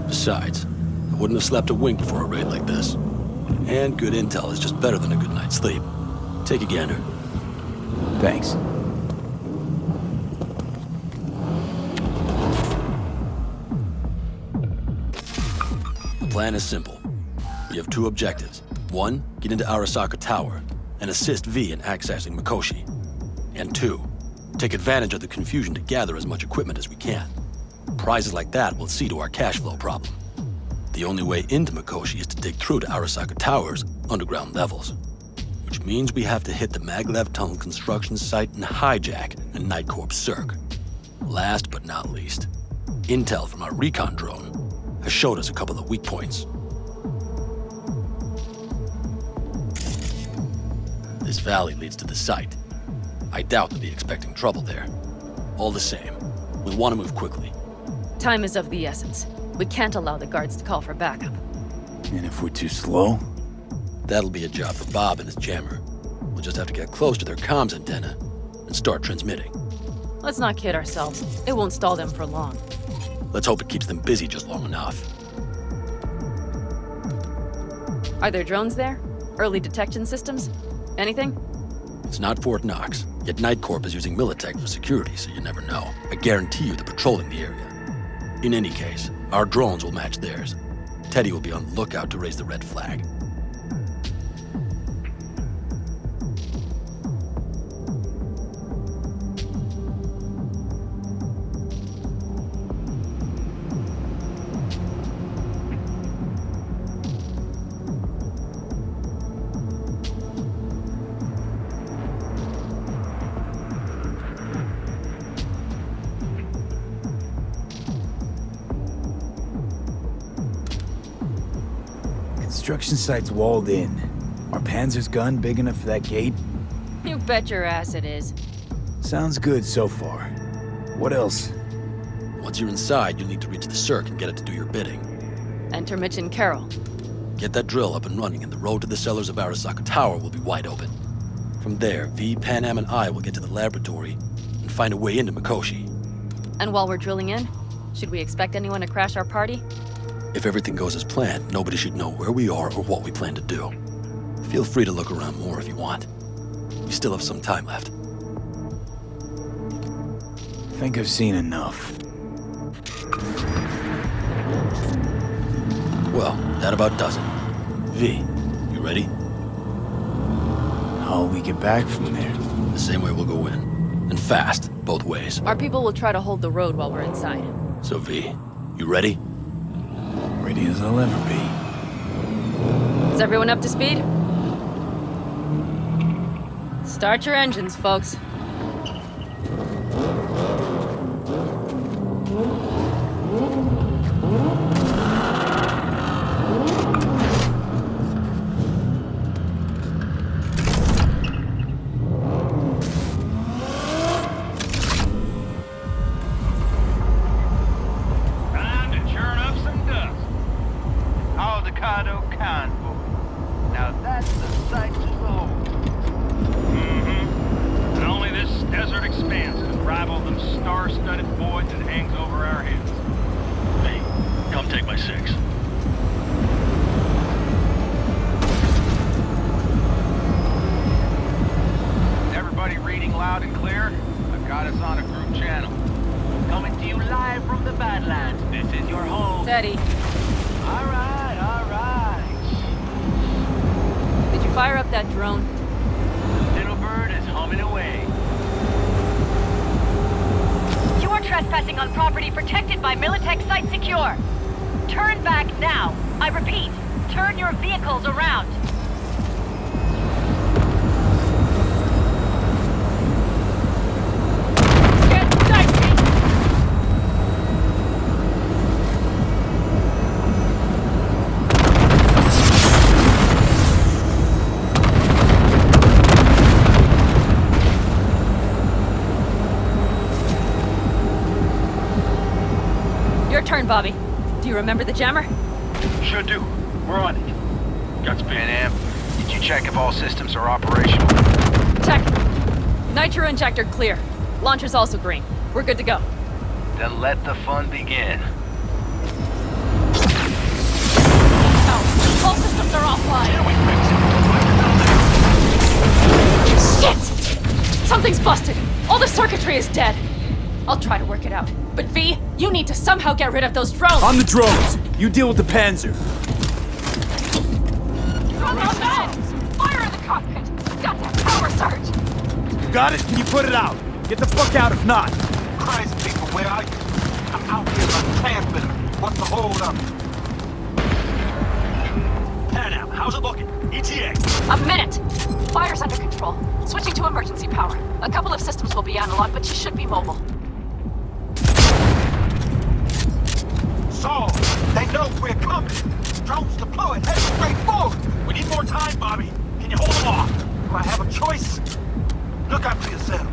Besides, I wouldn't have slept a wink before a raid like this. And good intel is just better than a good night's sleep. Take a gander. Thanks. The plan is simple. We have two objectives. One, get into Arasaka Tower and assist V in accessing Mikoshi. And two, take advantage of the confusion to gather as much equipment as we can. Prizes like that will see to our cash flow problem. The only way into Mikoshi is to dig through to Arasaka Tower's underground levels. Which means we have to hit the Maglev Tunnel construction site and hijack a Night Corps Circ. Last but not least, intel from our recon drone has showed us a couple of weak points. This valley leads to the site. I doubt they'll be expecting trouble there. All the same, we'll want to move quickly. Time is of the essence. We can't allow the guards to call for backup. And if we're too slow? That'll be a job for Bob and his jammer. We'll just have to get close to their comms antenna and start transmitting. Let's not kid ourselves. It won't stall them for long. Let's hope it keeps them busy just long enough. Are there drones there? Early detection systems? Anything? It's not Fort Knox, yet Night Corp is using Militech for security, so you never know. I guarantee you they're patrolling the area. In any case, our drones will match theirs. Teddy will be on the lookout to raise the red flag. Construction site's walled in. Are Panzer's gun big enough for that gate? You bet your ass it is. Sounds good so far. What else? Once you're inside, you'll need to reach the Circ and get it to do your bidding. Enter Mitch and Carol. Get that drill up and running, and the road to the cellars of Arasaka Tower will be wide open. From there, V, Panam, and I will get to the laboratory and find a way into Mikoshi. And while we're drilling in, should we expect anyone to crash our party? If everything goes as planned, nobody should know where we are or what we plan to do. Feel free to look around more if you want. We still have some time left. Think I've seen enough. Well, that about does it. V, you ready? How'll we get back from there? The same way we'll go in. And fast, both ways. Our people will try to hold the road while we're inside. So V, you ready? Ready as I'll ever be. Is everyone up to speed? Start your engines, folks. fire up that drone. Little bird is humming away. You are trespassing on property protected by Militech Site Secure. Turn back now. I repeat, turn your vehicles around. Your turn, Bobby. Do you remember the jammer? Sure do. We're on it. Guts Panam, did you check if all systems are operational? Check. Nitro injector clear. Launcher's also green. We're good to go. Then let the fun begin. All systems are offline. Shit! Something's busted. All the circuitry is dead. I'll try to work it out. But V, you need to somehow get rid of those drones! On the drones! You deal with the Panzer! Nomad! Fire in the cockpit! Got that power surge! You got it? Can you put it out? Get the fuck out if not! Christ, people, where are you? I'm out here like camping. What's the hold up? Panam, how's it looking? ETA! A minute! Fire's under control. Switching to emergency power. A couple of systems will be analog, but you should be mobile. So, they know we're coming. Drones deployed, heading straight forward. We need more time, Bobby. Can you hold them off? Do I have a choice? Look out for yourself.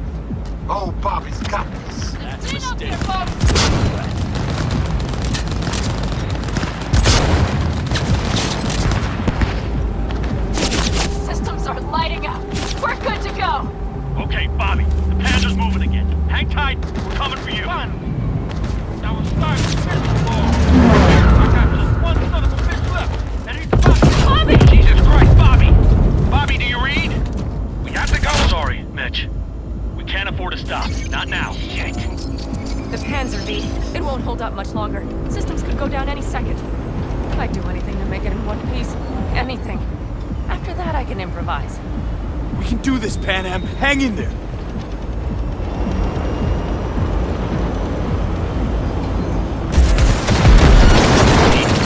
Oh, Bobby's got this. That's a mistake. Systems are lighting up. We're good to go. Okay, Bobby. The Panzer's moving again. Hang tight. We're coming for you. Now we're starting to finish the ball. I got just one son of a bitch left. And he's Bobby! Jesus Christ, Bobby! Bobby, do you read? We have to go. Sorry, Mitch. We can't afford to stop. Not now. Shit. The Panzer V. It won't hold up much longer. Systems could go down any second. I'd do anything to make it in one piece. Anything. After that, I can improvise. We can do this, Panam. Hang in there.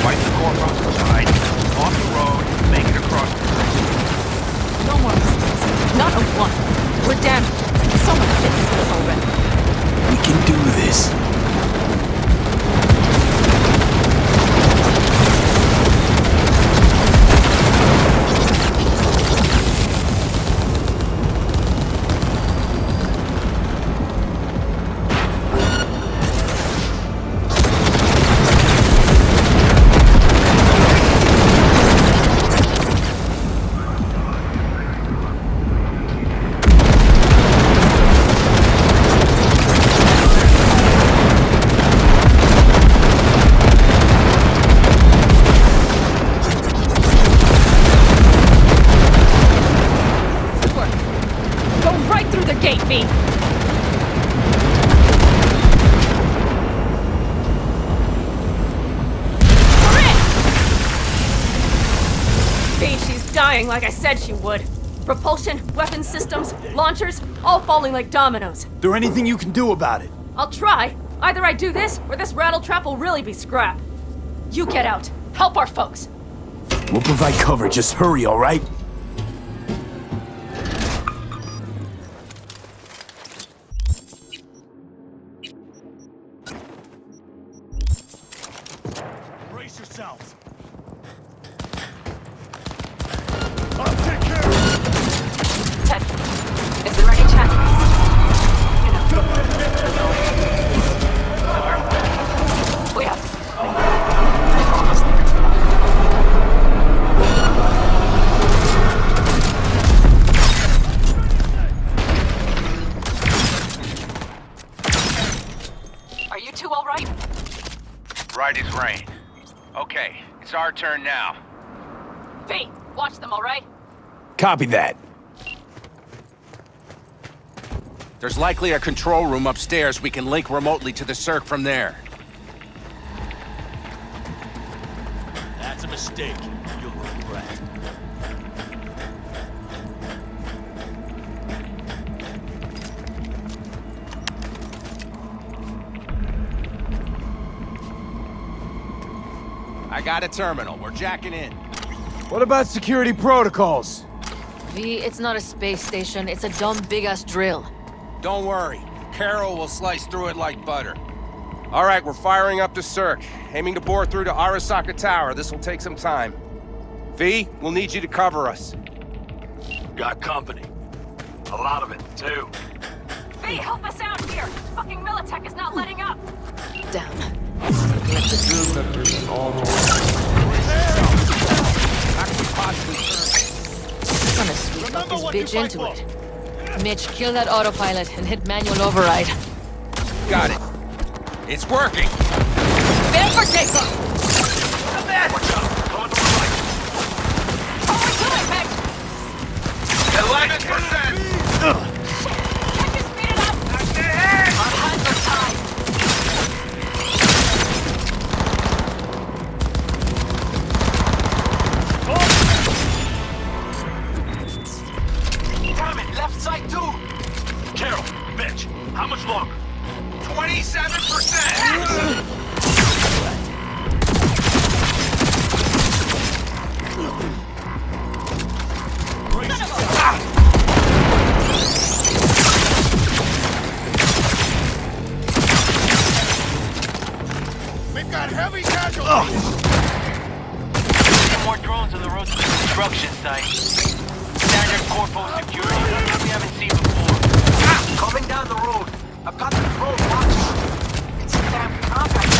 Fight the core from the side, off the road, make it across the bridge. No more mistakes. Not a one. We're damaged. So much shit is this already. We can do this. Like I said she would. Propulsion, weapons systems, launchers, all falling like dominoes. There anything you can do about it? I'll try. Either I do this, or this rattletrap will really be scrap. You get out. Help our folks. We'll provide cover. Just hurry, all right? Brace yourselves. Ted, is there any chance? We have. Almost there. Are you two all right? Right as rain. Okay, it's our turn now. V, watch them, all right? Copy that. There's likely a control room upstairs. We can link remotely to the circ from there. That's a mistake. You'll regret. I got a terminal. We're jacking in. What about security protocols? V, it's not a space station. It's a dumb big-ass drill. Don't worry. Carol will slice through it like butter. All right, we're firing up the circ. Aiming to bore through to Arasaka Tower. This will take some time. V, we'll need you to cover us. Got company. A lot of it, too. V, help us out here! Fucking Militech is not letting up! Damn. Let the drill vectors all I'm gonna sweep up this bitch into it. Mitch, kill that autopilot and hit manual override. Got it. It's working. Prepare for takeoff! Come back! Watch out! Coming to the right. Forward to it, Mitch! 11%! Check to speed it up! Our hands are tied! Damn it! Left side, too! Carol, Mitch, how much longer? 27%! We've got heavy casualties! More drones on the road to the construction site. Standard corpo security, nothing we haven't seen before. Coming down the road. I've got the drone watching. It's a damn compact.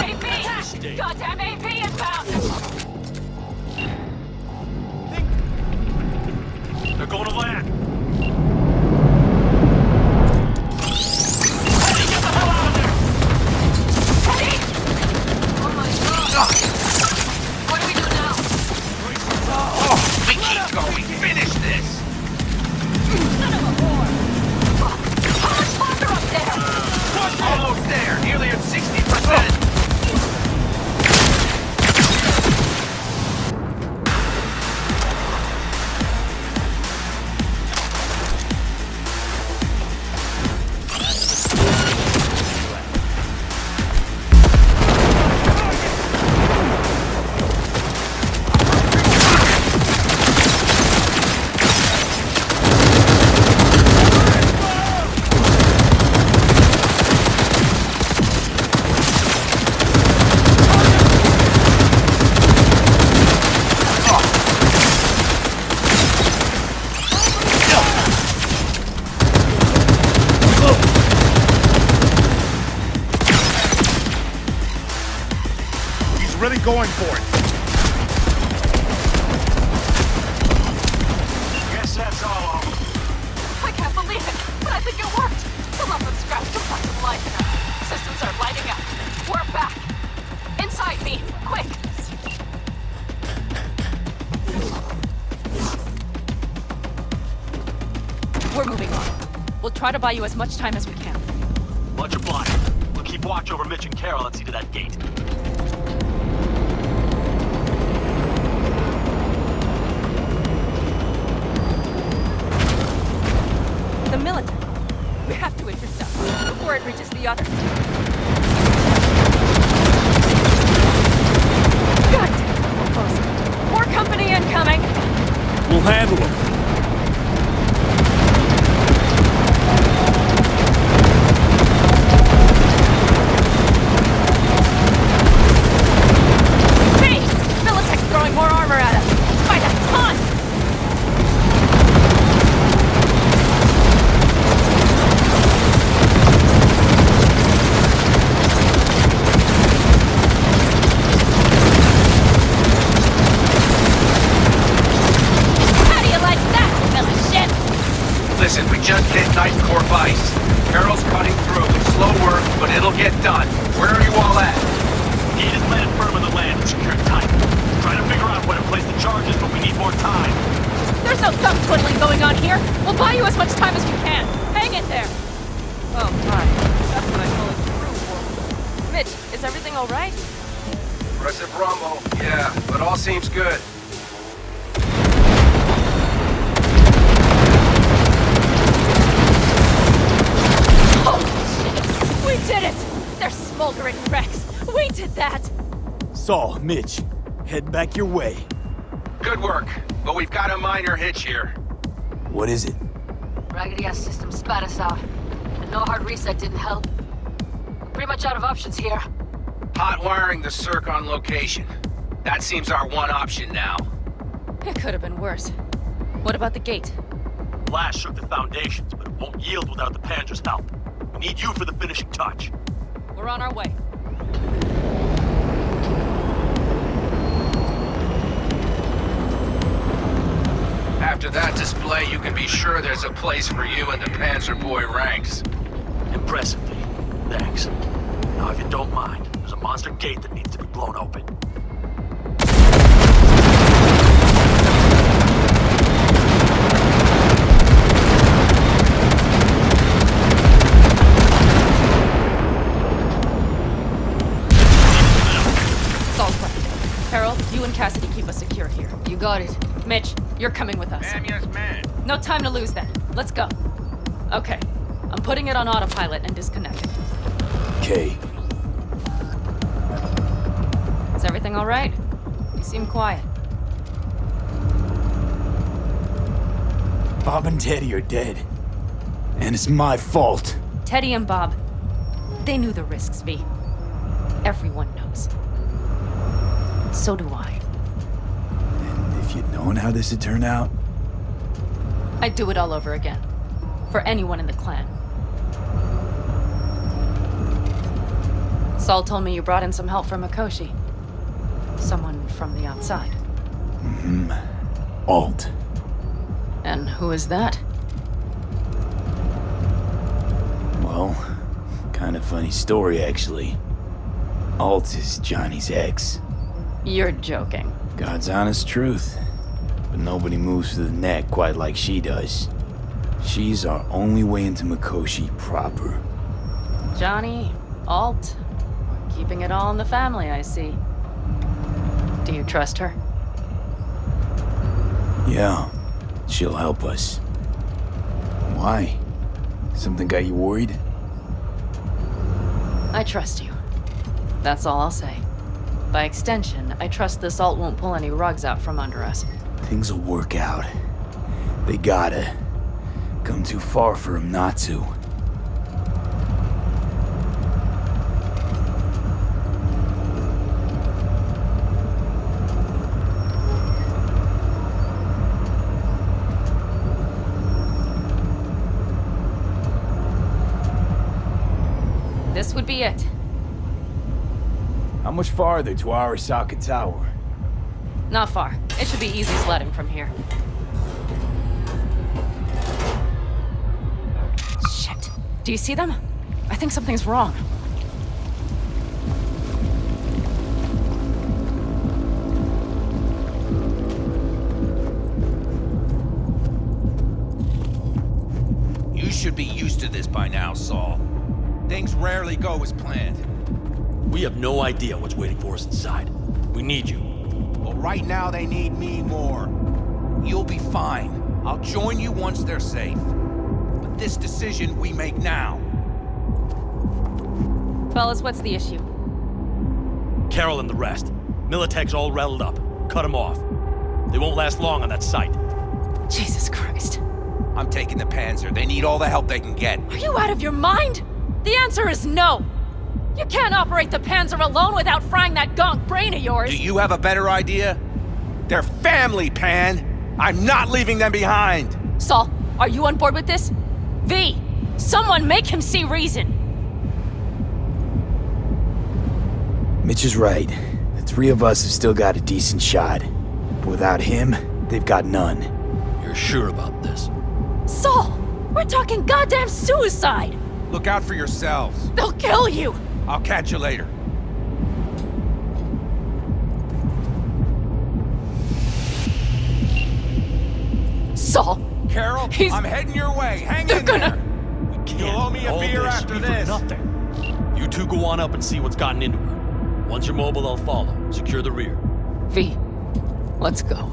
AP! Goddamn AP inbound! They're going to land. What do we do now? We keep going. Finish this! Son of a whore! How much farther up there? Almost there. Nearly at 60%. Really going for it. Guess that's all of them. I can't believe it, but I think it worked. Some of them scrapped to put some life in them. Systems are lighting up. We're back. Inside me, quick. We're moving on. We'll try to buy you as much time as we can. Much obliged. We'll keep watch over Mitch and Carol and see to that gate. The military. We have to intercept before it reaches the others. God damn, we're close. More company incoming. We'll handle them. Hey! Militech's throwing more armor at us. By the ton! How do you like that, fellowship? Listen, we just hit Ninth Corps Vice. Carol's cutting through. It's slow work, but it'll get done. Where are you all at? Gate is landed firm on the land and secured tight. Trying to figure out where to place the charges, but we need more time. There's no thumb twiddling going on here. We'll buy you as much time as we can. Hang in there. Oh my, that's what I call a true war. Mitch, is everything all right? Aggressive rumble. Yeah, but all seems good. We did it! They're smoldering wrecks. We did that! Saul, Mitch, head back your way. Good work, but we've got a minor hitch here. What is it? Raggedy-ass system spat us out. And no hard reset didn't help. Pretty much out of options here. Hot wiring the circ on location. That seems our one option now. It could have been worse. What about the gate? Blast shook the foundations, but it won't yield without the Panzer's help. We need you for the finishing touch. We're on our way. After that display, you can be sure there's a place for you in the Panzer Boy ranks. Impressive, V. Thanks. Now, if you don't mind, there's a monster gate that needs to be blown open. Saul's right. Harold, you and Cassidy keep us secure here. You got it. Mitch, you're coming with us. Ma'am, yes, ma'am. No time to lose then. Let's go. Okay. I'm putting it on autopilot and disconnecting. Okay. Is everything all right? You seem quiet. Bob and Teddy are dead. And it's my fault. Teddy and Bob, they knew the risks, V. Everyone knows. So do I. And if you'd known how this would turn out, I'd do it all over again. For anyone in the clan. Saul told me you brought in some help from Mikoshi. Someone from the outside. Alt. And who is that? Well, kind of funny story, actually. Alt is Johnny's ex. You're joking. God's honest truth. But nobody moves to the neck quite like she does. She's our only way into Mikoshi proper. Johnny, Alt, keeping it all in the family, I see. Do you trust her? Yeah, she'll help us. Why? Something got you worried? I trust you. That's all I'll say. By extension, I trust this Alt won't pull any rugs out from under us. Things will work out. They gotta. Come too far for him not to. This would be it. How much farther to Arasaka Tower? Not far. It should be easy sledding from here. Shit. Do you see them? I think something's wrong. You should be used to this by now, Saul. Things rarely go as planned. We have no idea what's waiting for us inside. We need you. Well, right now they need me more. You'll be fine. I'll join you once they're safe. But this decision we make now. Fellas, what's the issue? Carol and the rest. Militech's all rattled up. Cut them off. They won't last long on that site. Jesus Christ. I'm taking the Panzer. They need all the help they can get. Are you out of your mind? The answer is no. You can't operate the Panzer alone without frying that gonk brain of yours. Do you have a better idea? They're family, Pan. I'm not leaving them behind. Saul, are you on board with this? V, someone make him see reason. Mitch is right. The three of us have still got a decent shot. But without him, they've got none. You're sure about this? Saul, we're talking goddamn suicide. Look out for yourselves. They'll kill you. I'll catch you later. Saul. Carol, I'm heading your way. Hang in there. You'll owe me a beer after this. Nothing. You two go on up and see what's gotten into her. Once you're mobile, I'll follow. Secure the rear. V, let's go.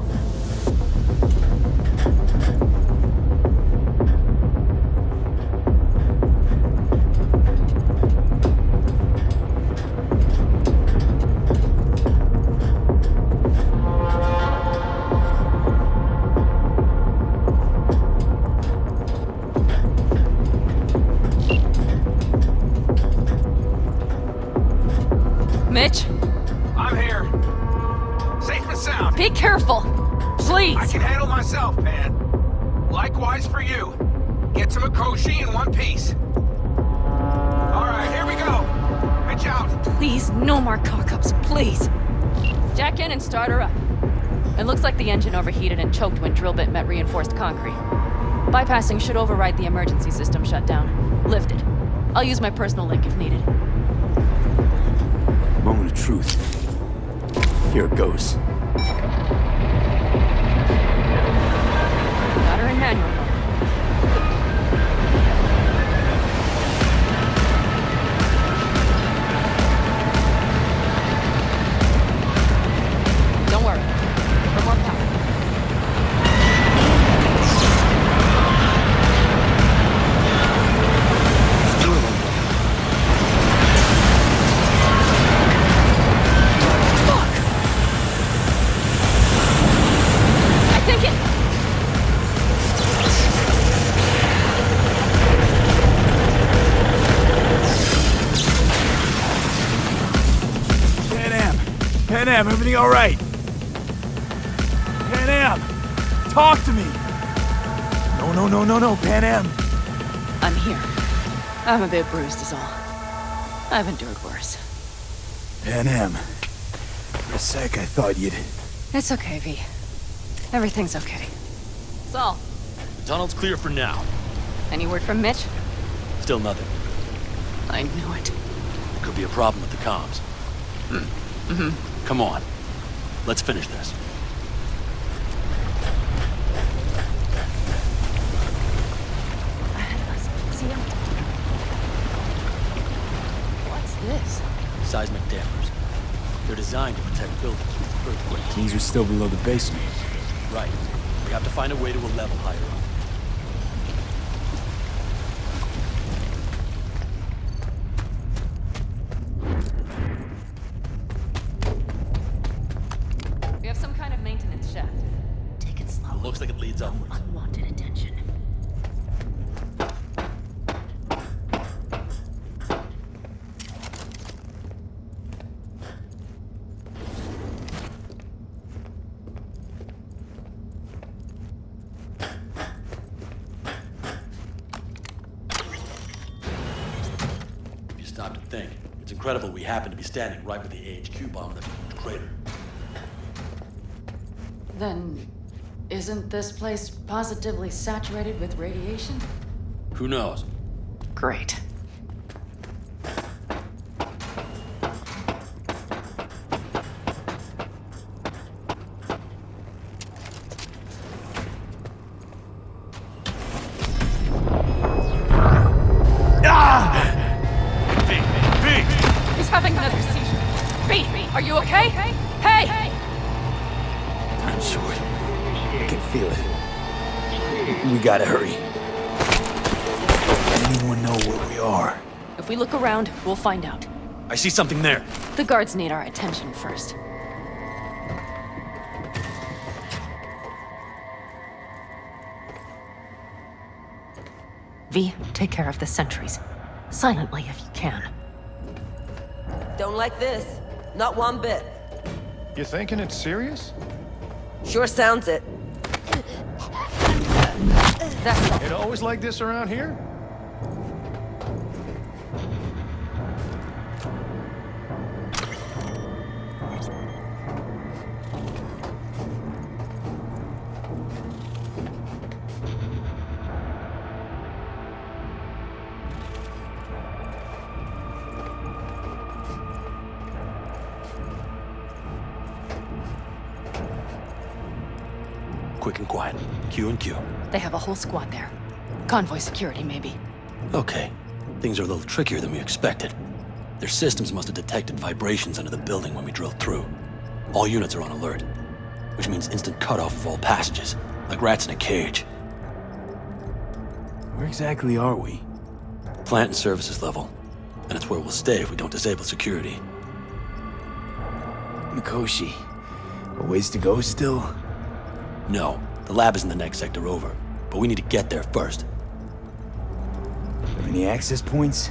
I can handle myself, Pan. Likewise for you. Get to Mikoshi in one piece. All right, here we go. Pitch out. Please, no more cock-ups, please. Jack in and start her up. It looks like the engine overheated and choked when drill bit met reinforced concrete. Bypassing should override the emergency system shutdown. Lift it. I'll use my personal link if needed. Moment of truth. Here it goes. Got her in manual mode. Don't worry. For more power. Panam, everything all right? Panam, talk to me. No, Panam. I'm here. I'm a bit bruised is all. I've endured worse. Panam, for a sec I thought you'd... It's okay, V. Everything's okay. Saul, The tunnel's clear for now. any word from Mitch? Still nothing. I knew it. Could be a problem with the comms. Come on. Let's finish this. Ahead of us. See him? What's this? Seismic dampers. They're designed to protect buildings from earthquakes. These are still below the basement. Right. We have to find a way to a level higher up. We have some kind of maintenance shaft. Take it slow. Looks like it leads upwards. Unwanted attention. If you stop to think, it's incredible we happen to be standing right where the AHQ bombed the crater. Then, isn't this place positively saturated with radiation? Who knows? Great. He's having another seizure. B, are you okay? Hey! I'm short. I can feel it. We gotta hurry. Anyone know where we are? If we look around, we'll find out. I see something there. The guards need our attention first. V, take care of the sentries. Silently if you can. Don't like this. Not one bit. You thinking it's serious? Sure sounds it. It always like this around here? Quick and quiet. Q and Q. They have a whole squad there. Convoy security, maybe. Okay. Things are a little trickier than we expected. Their systems must have detected vibrations under the building when we drilled through. All units are on alert, which means instant cutoff of all passages, like rats in a cage. Where exactly are we? Plant and services level. And it's where we'll stay if we don't disable security. Mikoshi. A ways to go still? No, the lab is in the next sector over, but we need to get there first. Any access points?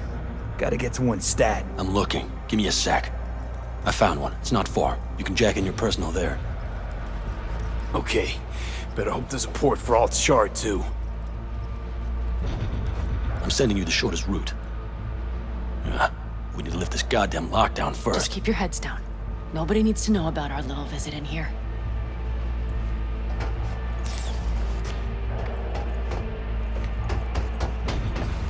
Gotta get to one stat. I'm looking. Give me a sec. I found one. It's not far. You can jack in your personal there. Okay. Better hope there's a port for Alt Shard, too. I'm sending you the shortest route. We need to lift this goddamn lockdown first. Just keep your heads down. Nobody needs to know about our little visit in here.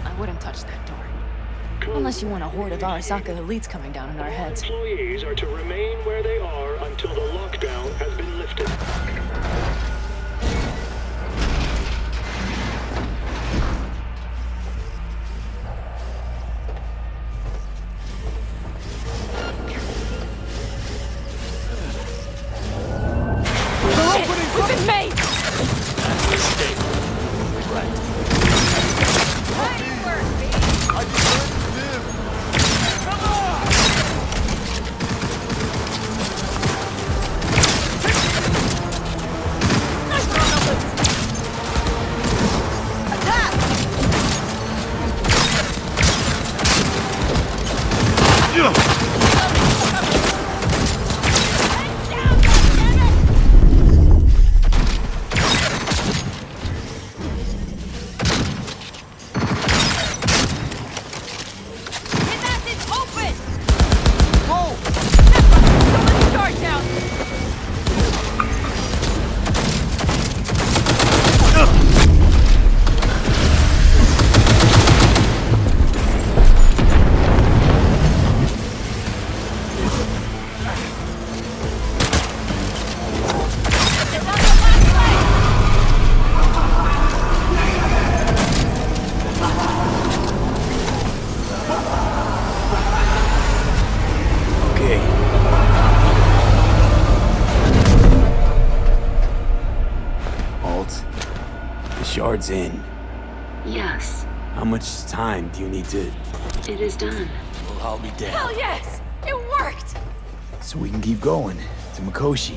I wouldn't touch that door. Unless you want a horde of Arasaka elites coming down on our heads. Employees are to remain where they are until the lockdown has been lifted. We've been made! That's a mistake. Right. I deserve to live. Come on! Shard's in. Yes, How much time do you need to... it is done. Well, I'll be damned. Hell yes! It worked! So we can keep going to Mikoshi.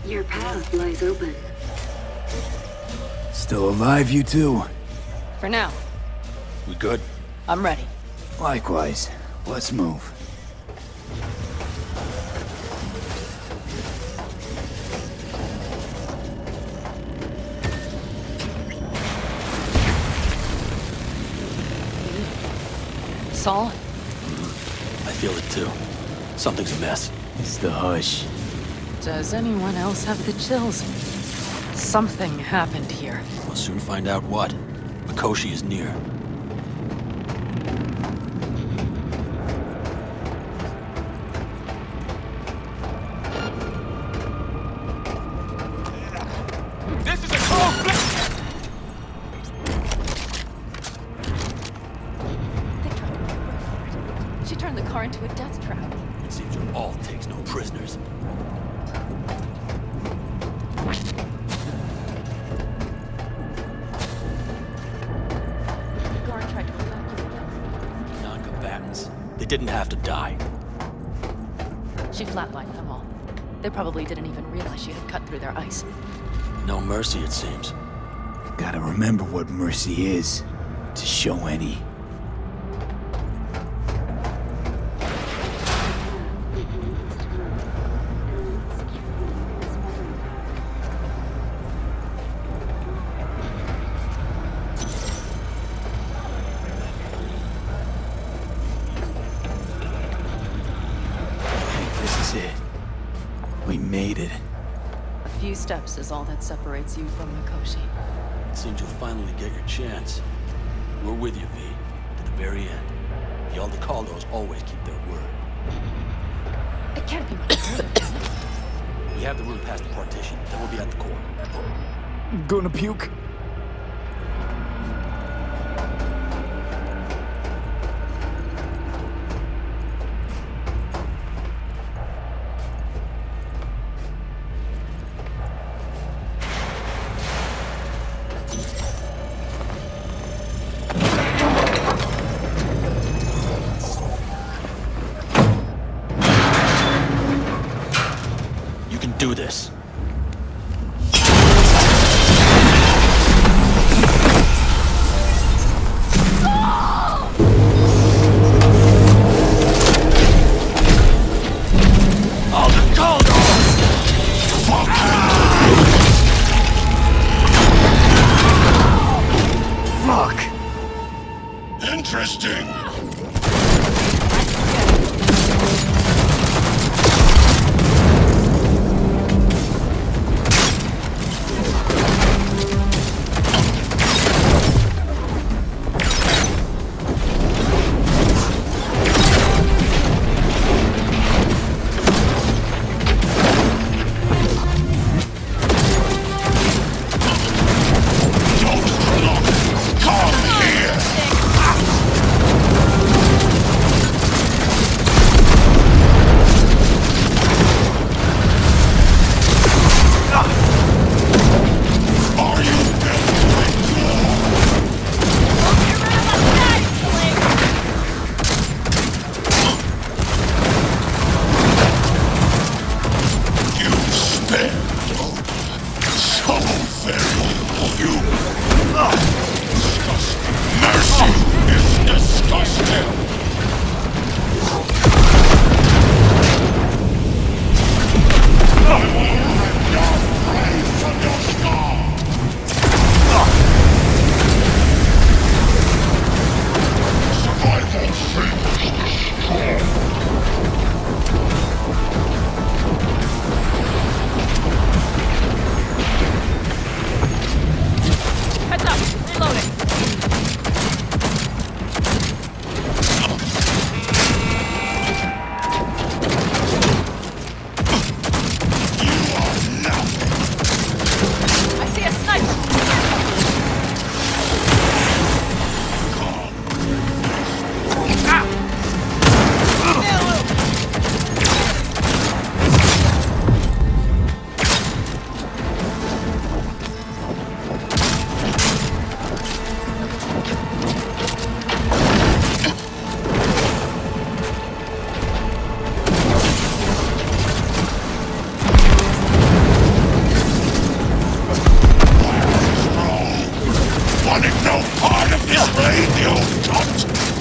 Your path lies open. Still alive, you two? For now, We good? I'm ready. Likewise. Let's move. Saul? I feel it too. Something's amiss. It's the hush. Does anyone else have the chills? Something happened here. We'll soon find out what. Mikoshi is near. This is a close. She turned the car into a death trap. It seems your alt takes no prisoners. Guard tried to evacuate them. Non-combatants. They didn't have to die. She flatlined them all. They probably didn't even realize she had cut through their ice. No mercy, it seems. Gotta remember what mercy is, to show any. This is it. We made it. A few steps is all that separates you from Mikoshi. It seems you'll finally get your chance. We're with you, V, to the very end. The Aldecaldos always keep their word. It can't be much further. We have the route past the partition, then we'll be at the core. Gonna puke? You can do this. interesting.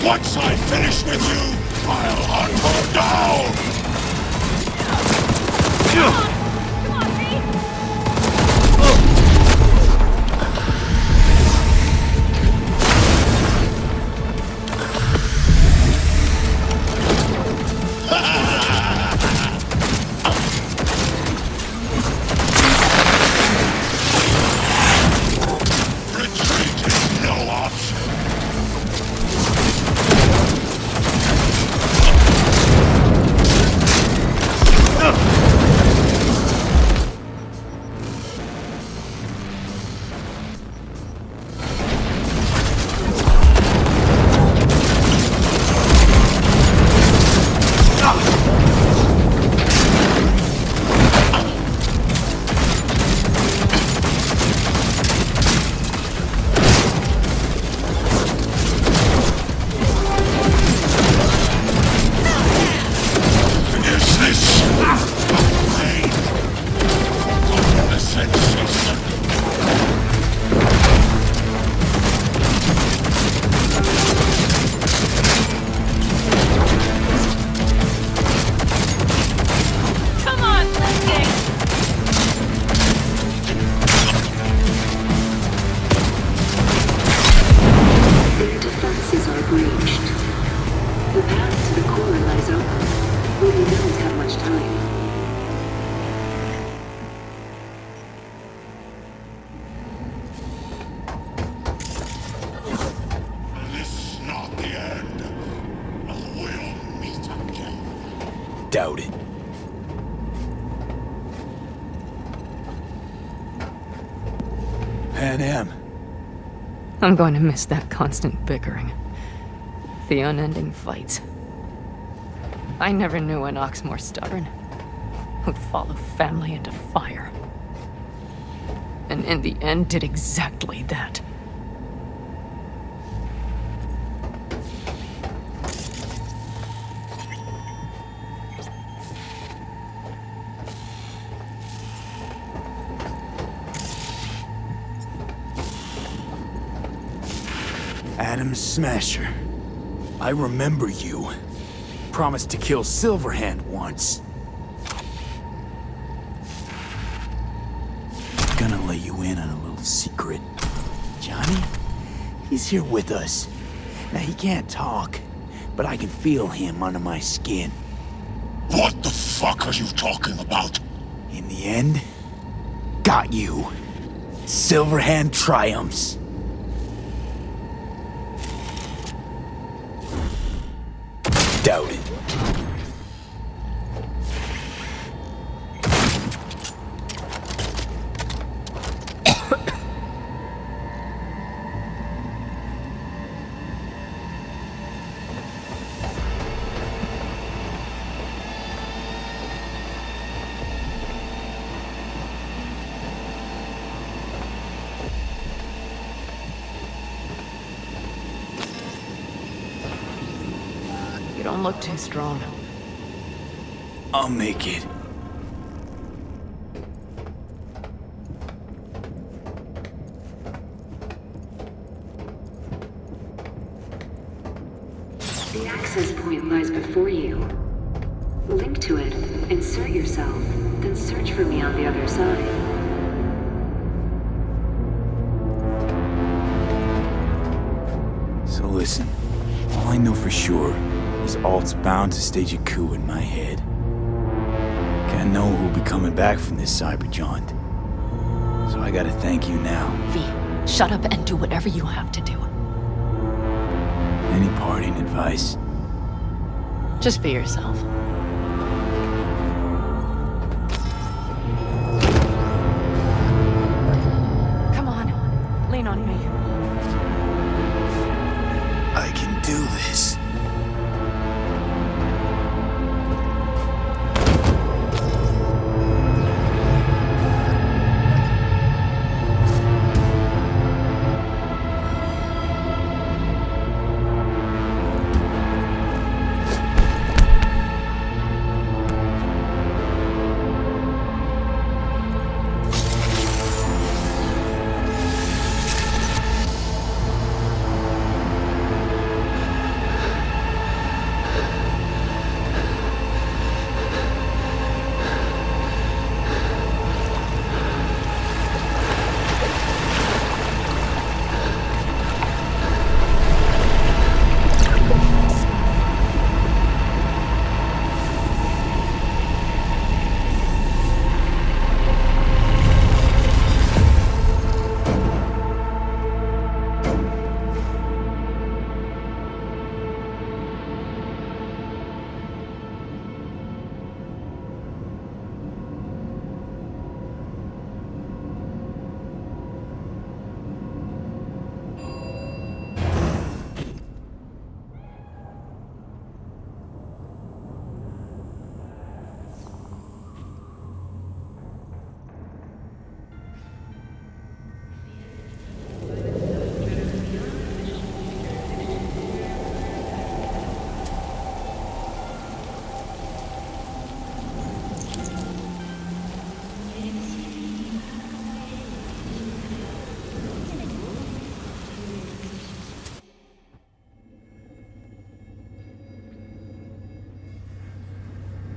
Once I finish with you, I'll hunt her down! Retreat is no option. Doubt it. Panam. I'm going to miss that constant bickering. The unending fights. I never knew an ox more stubborn. Who'd follow family into fire. And in the end did exactly that. Adam Smasher. I remember you. Promised to kill Silverhand once. Gonna let you in on a little secret. Johnny? He's here with us. Now, he can't talk, but I can feel him under my skin. What the fuck are you talking about? In the end, got you. Silverhand triumphs. Doubt it. You don't look too strong. I'll make it. The access point lies before you. Link to it, insert yourself, then search for me on the other side. So listen, all I know for sure is Alt's bound to stage a coup in my head. Can't know who'll be coming back from this cyber jaunt. So I gotta thank you now. V, shut up and do whatever you have to do. Any parting advice? Just be yourself. Come on, lean on me. I can do this.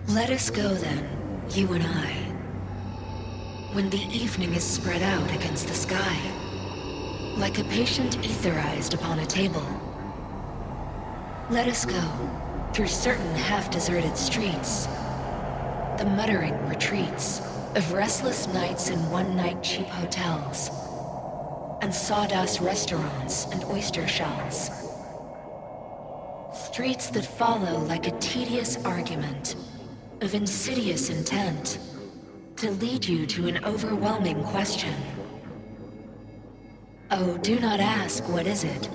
Let us go then, you and I. When the evening is spread out against the sky, like a patient etherized upon a table. Let us go through certain half-deserted streets, the muttering retreats of restless nights in one-night cheap hotels, and sawdust restaurants and oyster shells. Streets that follow like a tedious argument of insidious intent to lead you to an overwhelming question. Oh, do not ask, what is it?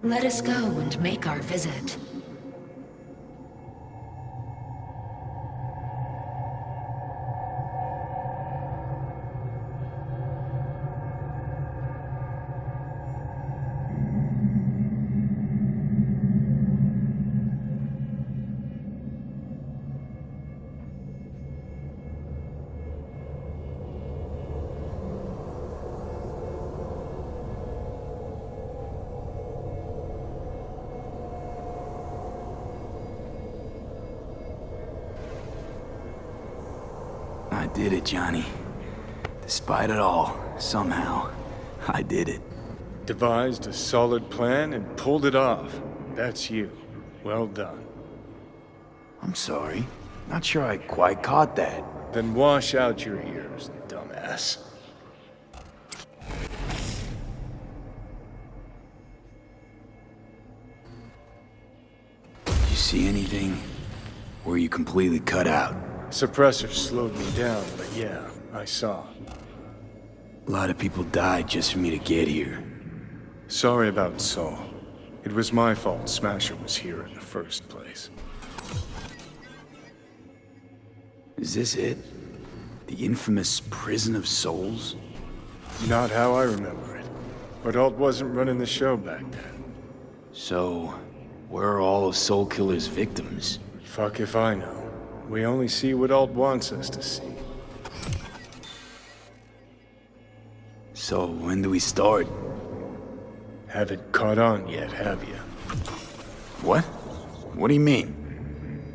Let us go and make our visit. I did it, Johnny. Despite it all, somehow, I did it. Devised a solid plan and pulled it off. That's you. Well done. I'm sorry. Not sure I quite caught that. Then wash out your ears, dumbass. You see anything? Or are you completely cut out? Suppressor slowed me down, but yeah, I saw. A lot of people died just for me to get here. Sorry about Saul. It was my fault Smasher was here in the first place. Is this it? The infamous Prison of Souls? Not how I remember it. But Alt wasn't running the show back then. So, where are all of Soul Killer's victims? Fuck if I know. We only see what Alt wants us to see. So, when do we start? Haven't caught on yet, have you? What? What do you mean?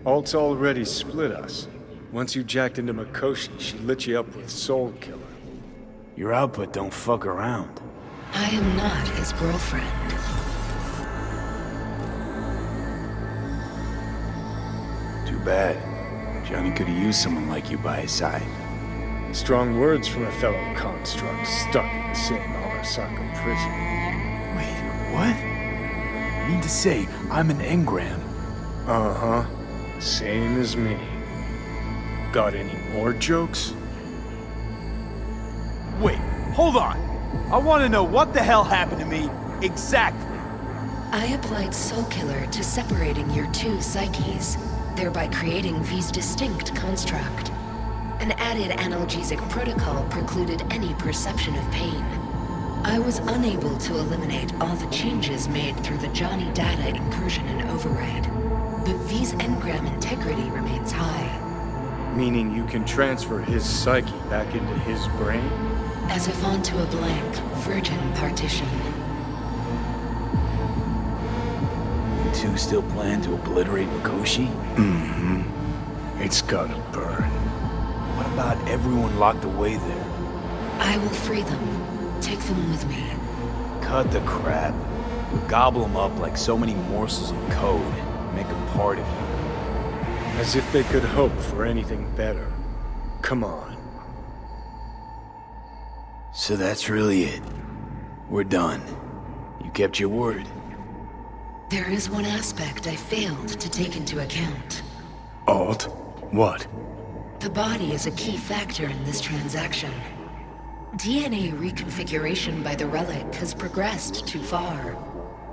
Alt's already split us. Once you jacked into Mikoshi, she lit you up with Soul Killer. Your output don't fuck around. I am not his girlfriend. Too bad. Johnny could have used someone like you by his side. Strong words from a fellow construct stuck in the same Arasaka prison. Wait, what? You mean to say I'm an engram? Uh-huh. Same as me. Got any more jokes? Wait, hold on. I want to know what the hell happened to me exactly. I applied Soul Killer to separating your two psyches, thereby creating V's distinct construct. An added analgesic protocol precluded any perception of pain. I was unable to eliminate all the changes made through the Johnny data incursion and override, but V's engram integrity remains high. Meaning you can transfer his psyche back into his brain? As if onto a blank, virgin partition. You two still plan to obliterate Mikoshi? Mm-hmm. It's gotta burn. What about everyone locked away there? I will free them. Take them with me. Cut the crap. We'll gobble them up like so many morsels of code. Make them part of you. As if they could hope for anything better. Come on. So that's really it. We're done. You kept your word. There is one aspect I failed to take into account. Alt? What? The body is a key factor in this transaction. DNA reconfiguration by the relic has progressed too far.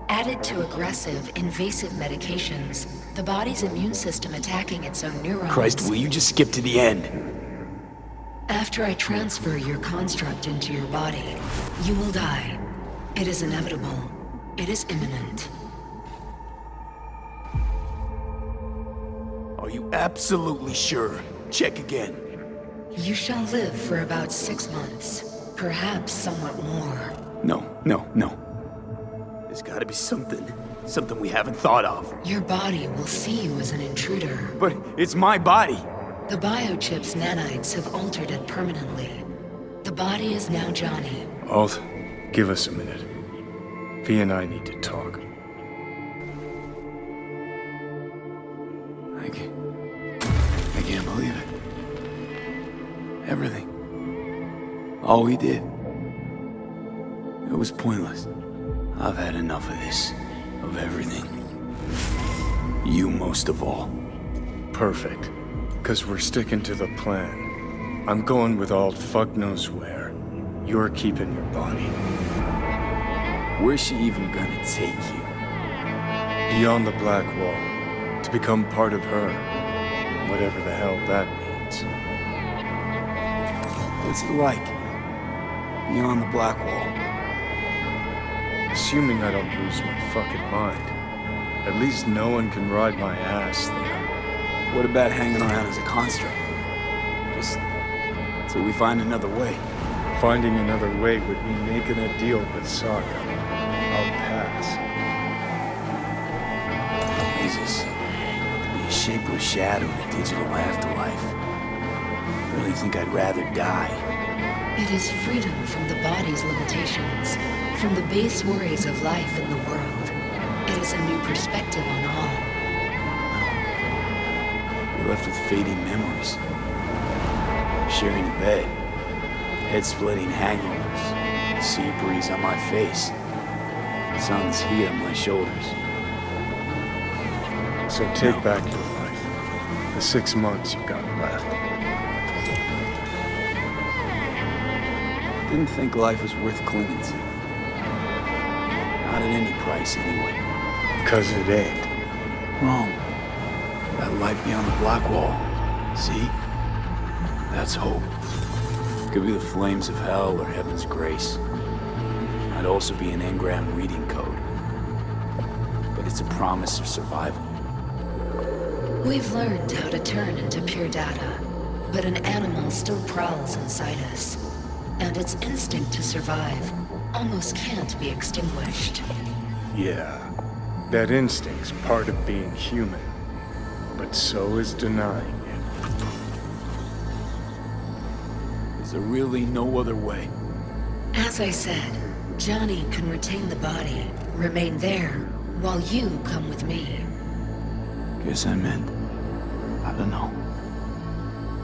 Added to aggressive, invasive medications, the body's immune system attacking its own neurons. Christ, will you just skip to the end? After I transfer your construct into your body, you will die. It is inevitable. It is imminent. Are you absolutely sure? Check again. You shall live for about 6 months. Perhaps somewhat more. No. There's gotta be something we haven't thought of. Your body will see you as an intruder. But it's my body. The biochip's nanites have altered it permanently. The body is now Johnny. Alt, give us a minute. V and I need to talk. I can't believe it. Everything. All we did. It was pointless. I've had enough of this. Of everything. You most of all. Perfect. Because we're sticking to the plan. I'm going with Alt fuck knows where. You're keeping your body. Where's she even gonna take you? Beyond the Black Wall. To become part of her. Whatever the hell that means. What's it like? Beyond the Black Wall? Assuming I don't lose my fucking mind. At least no one can ride my ass there. What about hanging around as a construct? Just till we find another way. Finding another way would mean making a deal with Saga. I'll pass. Jesus. To be a shapeless shadow in a digital afterlife. I really think I'd rather die. It is freedom from the body's limitations. From the base worries of life in the world, it is a new perspective on all. We're left with fading memories. Sharing a bed, head-splitting hangovers, sea breeze on my face, sun's heat on my shoulders. So take back your life. The 6 months you got left. Didn't think life was worth clinging to. Not at any price, anyway. 'Cause it ain't. Wrong. That light beyond the black wall. See? That's hope. Could be the flames of hell or heaven's grace. Might also be an engram reading code. But it's a promise of survival. We've learned how to turn into pure data, but an animal still prowls inside us. And its instinct to survive almost can't be extinguished. Yeah. That instinct's part of being human. But so is denying it. Is there really no other way? As I said, Johnny can retain the body, remain there, while you come with me. Guess I meant, I don't know,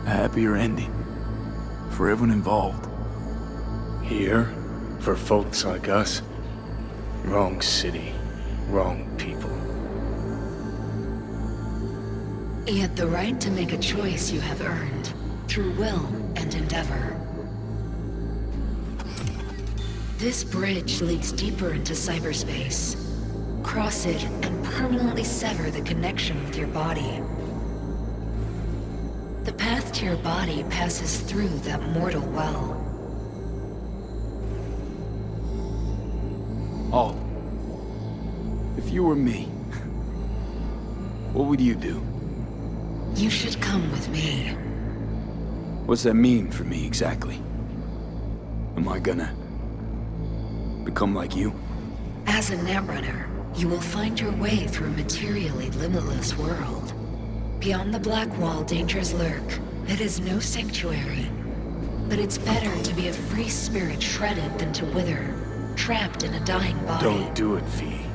a happier ending for everyone involved. Here, for folks like us, wrong city, wrong people. Yet the right to make a choice you have earned, through will and endeavor. This bridge leads deeper into cyberspace. Cross it and permanently sever the connection with your body. The path to your body passes through that mortal well. Oh. If you were me, what would you do? You should come with me. What's that mean for me exactly? Am I gonna become like you? As a netrunner, you will find your way through a materially limitless world. Beyond the black wall, dangers lurk. It is no sanctuary. But it's better to be a free spirit shredded than to wither, trapped in a dying body. Don't do it, V.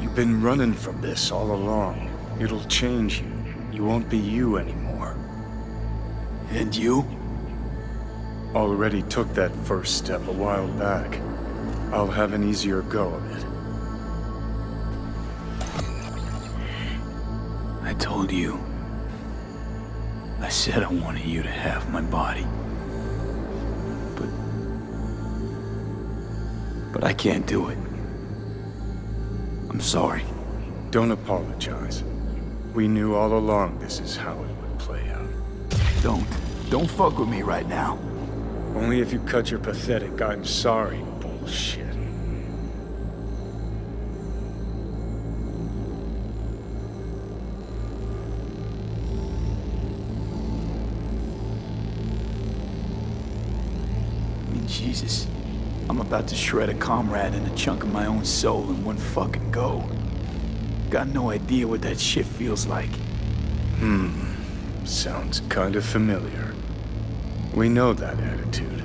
You've been running from this all along. It'll change you. You won't be you anymore. And you? Already took that first step a while back. I'll have an easier go of it. I told you. I said I wanted you to have my body. But I can't do it. I'm sorry. Don't apologize. We knew all along this is how it would play out. Don't fuck with me right now. Only if you cut your pathetic "I'm sorry" bullshit. I mean, Jesus. I'm about to shred a comrade and a chunk of my own soul in one fucking go. Got no idea what that shit feels like. Sounds kind of familiar. We know that attitude.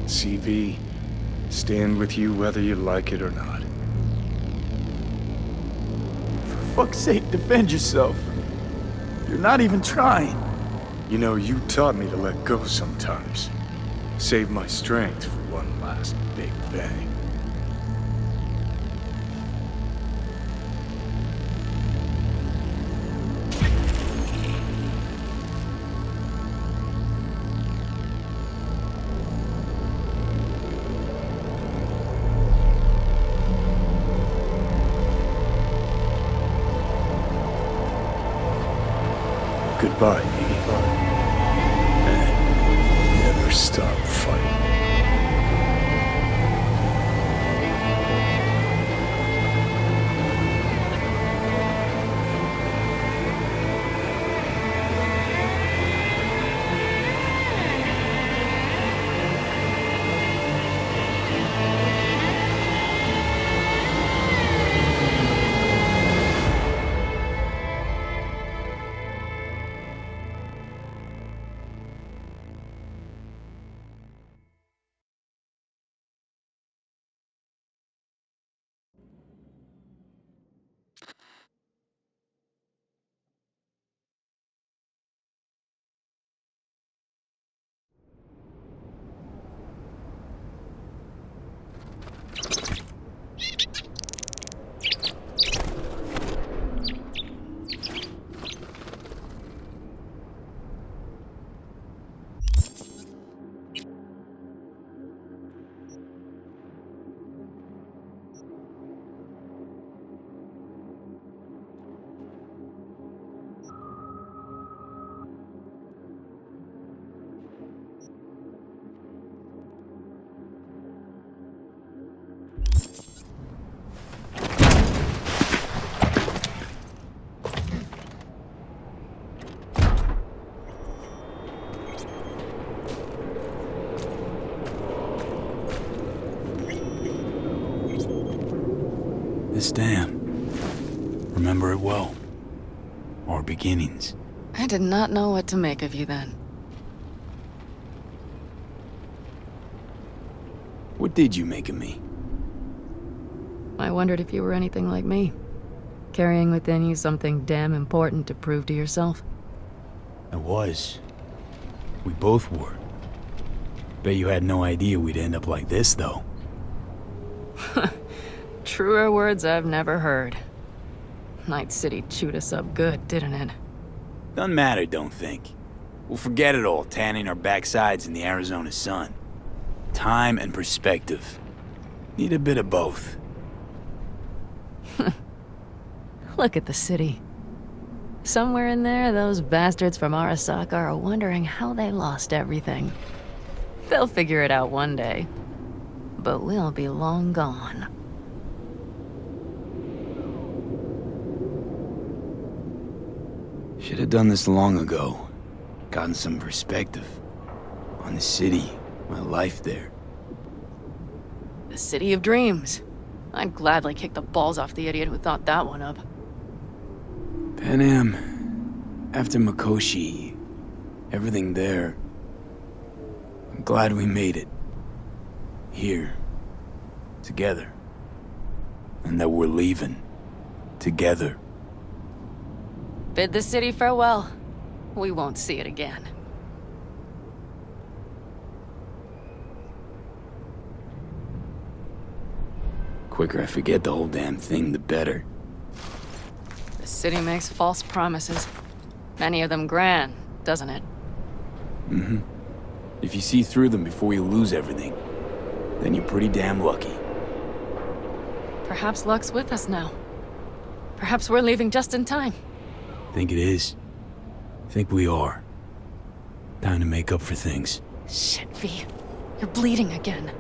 CV, stand with you whether you like it or not. For fuck's sake, defend yourself. You're not even trying. You know, you taught me to let go sometimes. Save my strength for one last big bang. Goodbye, me. And never stop fighting. This dam. Remember it well. Our beginnings. I did not know what to make of you then. What did you make of me? I wondered if you were anything like me. Carrying within you something damn important to prove to yourself. I was. We both were. Bet you had no idea we'd end up like this, though. Truer words I've never heard. Night City chewed us up good, didn't it? Doesn't matter, don't think. We'll forget it all, tanning our backsides in the Arizona sun. Time and perspective. Need a bit of both. Look at the city. Somewhere in there, those bastards from Arasaka are wondering how they lost everything. They'll figure it out one day. But we'll be long gone. Should have done this long ago. Gotten some perspective. On the city, my life there. The city of dreams. I'd gladly kick the balls off the idiot who thought that one up. Panam, after Mikoshi, everything there. I'm glad we made it. Here. Together. And that we're leaving. Together. Bid the city farewell. We won't see it again. Quicker I forget the whole damn thing, the better. The city makes false promises. Many of them grand, doesn't it? Mm-hmm. If you see through them before you lose everything, then you're pretty damn lucky. Perhaps luck's with us now. Perhaps we're leaving just in time. Think it is. Think we are. Time to make up for things. Shit, V. You're bleeding again.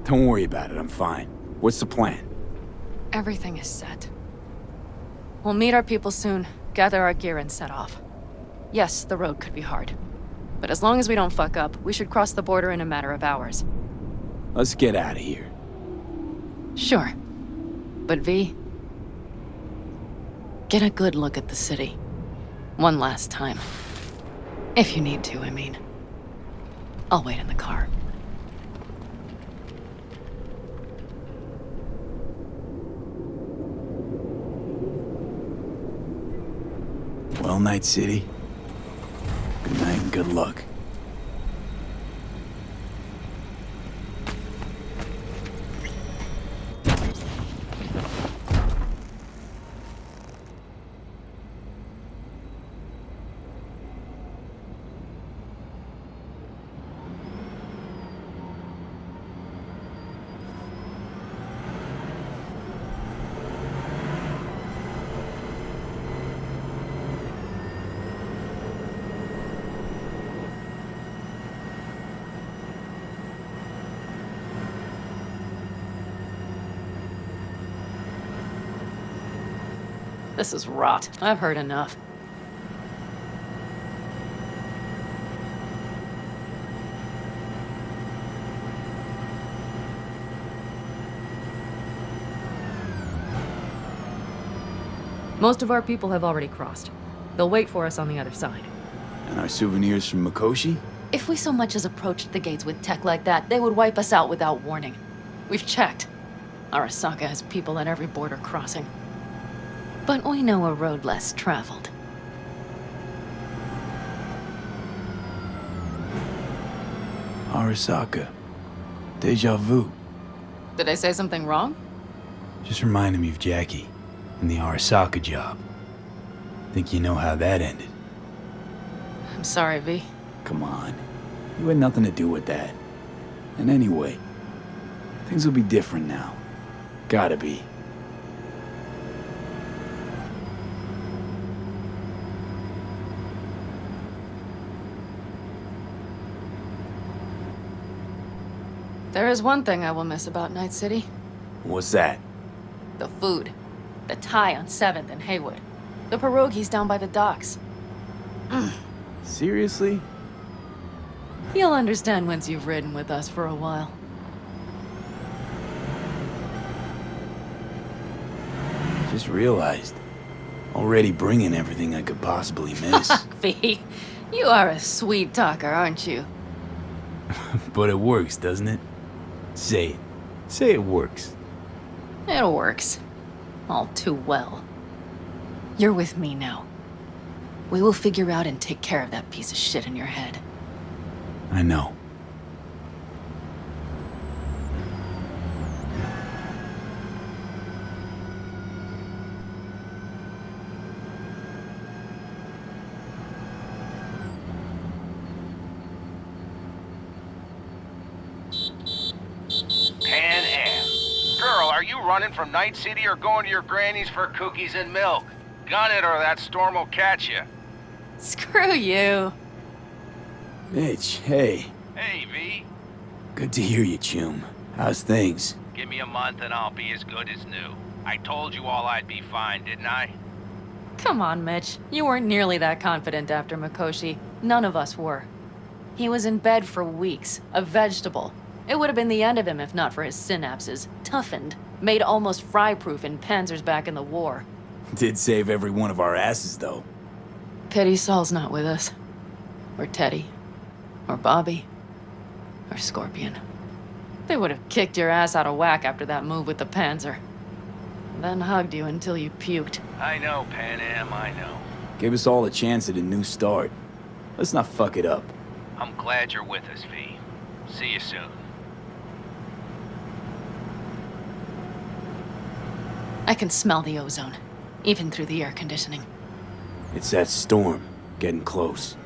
Don't worry about it, I'm fine. What's the plan? Everything is set. We'll meet our people soon, gather our gear and set off. Yes, the road could be hard. But as long as we don't fuck up, we should cross the border in a matter of hours. Let's get out of here. Sure. But V, get a good look at the city. One last time. If you need to, I mean. I'll wait in the car. Well, Night City. Good night and good luck. This is rot. I've heard enough. Most of our people have already crossed. They'll wait for us on the other side. And our souvenirs from Mikoshi? If we so much as approached the gates with tech like that, they would wipe us out without warning. We've checked. Arasaka has people at every border crossing. But we know a road less traveled. Arasaka. Deja vu. Did I say something wrong? Just reminded me of Jackie and the Arasaka job. Think you know how that ended? I'm sorry, V. Come on. You had nothing to do with that. And anyway, things will be different now. Gotta be. There is one thing I will miss about Night City. What's that? The food. The Thai on 7th and Haywood. The pierogies down by the docks. Seriously? You'll understand once you've ridden with us for a while. Just realized. Already bringing everything I could possibly miss. V, you are a sweet talker, aren't you? But it works, doesn't it? Say it. Say it works. It works. All too well. You're with me now. We will figure out and take care of that piece of shit in your head. I know. Panam. Girl, are you running from Night City or going to your granny's for cookies and milk? Gun it or that storm will catch you. Screw you. Mitch, hey. Hey, V. Good to hear you, chum. How's things? Give me a month and I'll be as good as new. I told you all I'd be fine, didn't I? Come on, Mitch. You weren't nearly that confident after Mikoshi. None of us were. He was in bed for weeks, a vegetable. It would have been the end of him if not for his synapses. Toughened, made almost fry-proof in panzers back in the war. Did save every one of our asses, though. Pity Saul's not with us. Or Teddy. Or Bobby. Or Scorpion. They would have kicked your ass out of whack after that move with the Panzer. Then hugged you until you puked. I know, Panam, I know. Gave us all a chance at a new start. Let's not fuck it up. I'm glad you're with us, V. See you soon. I can smell the ozone, even through the air conditioning. It's that storm, getting close.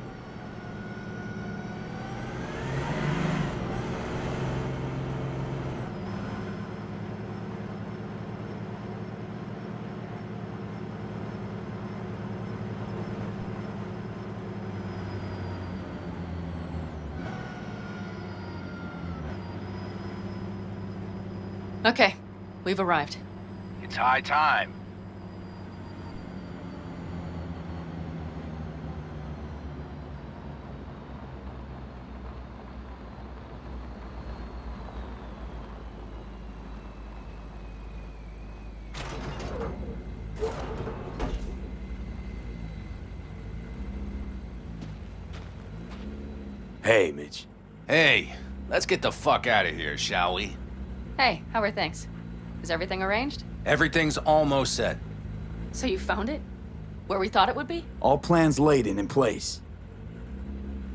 Okay, we've arrived. It's high time. Hey, Mitch. Hey, let's get the fuck out of here, shall we? Hey, how are things? Is everything arranged? Everything's almost set. So you found it? Where we thought it would be? All plans laid and in place.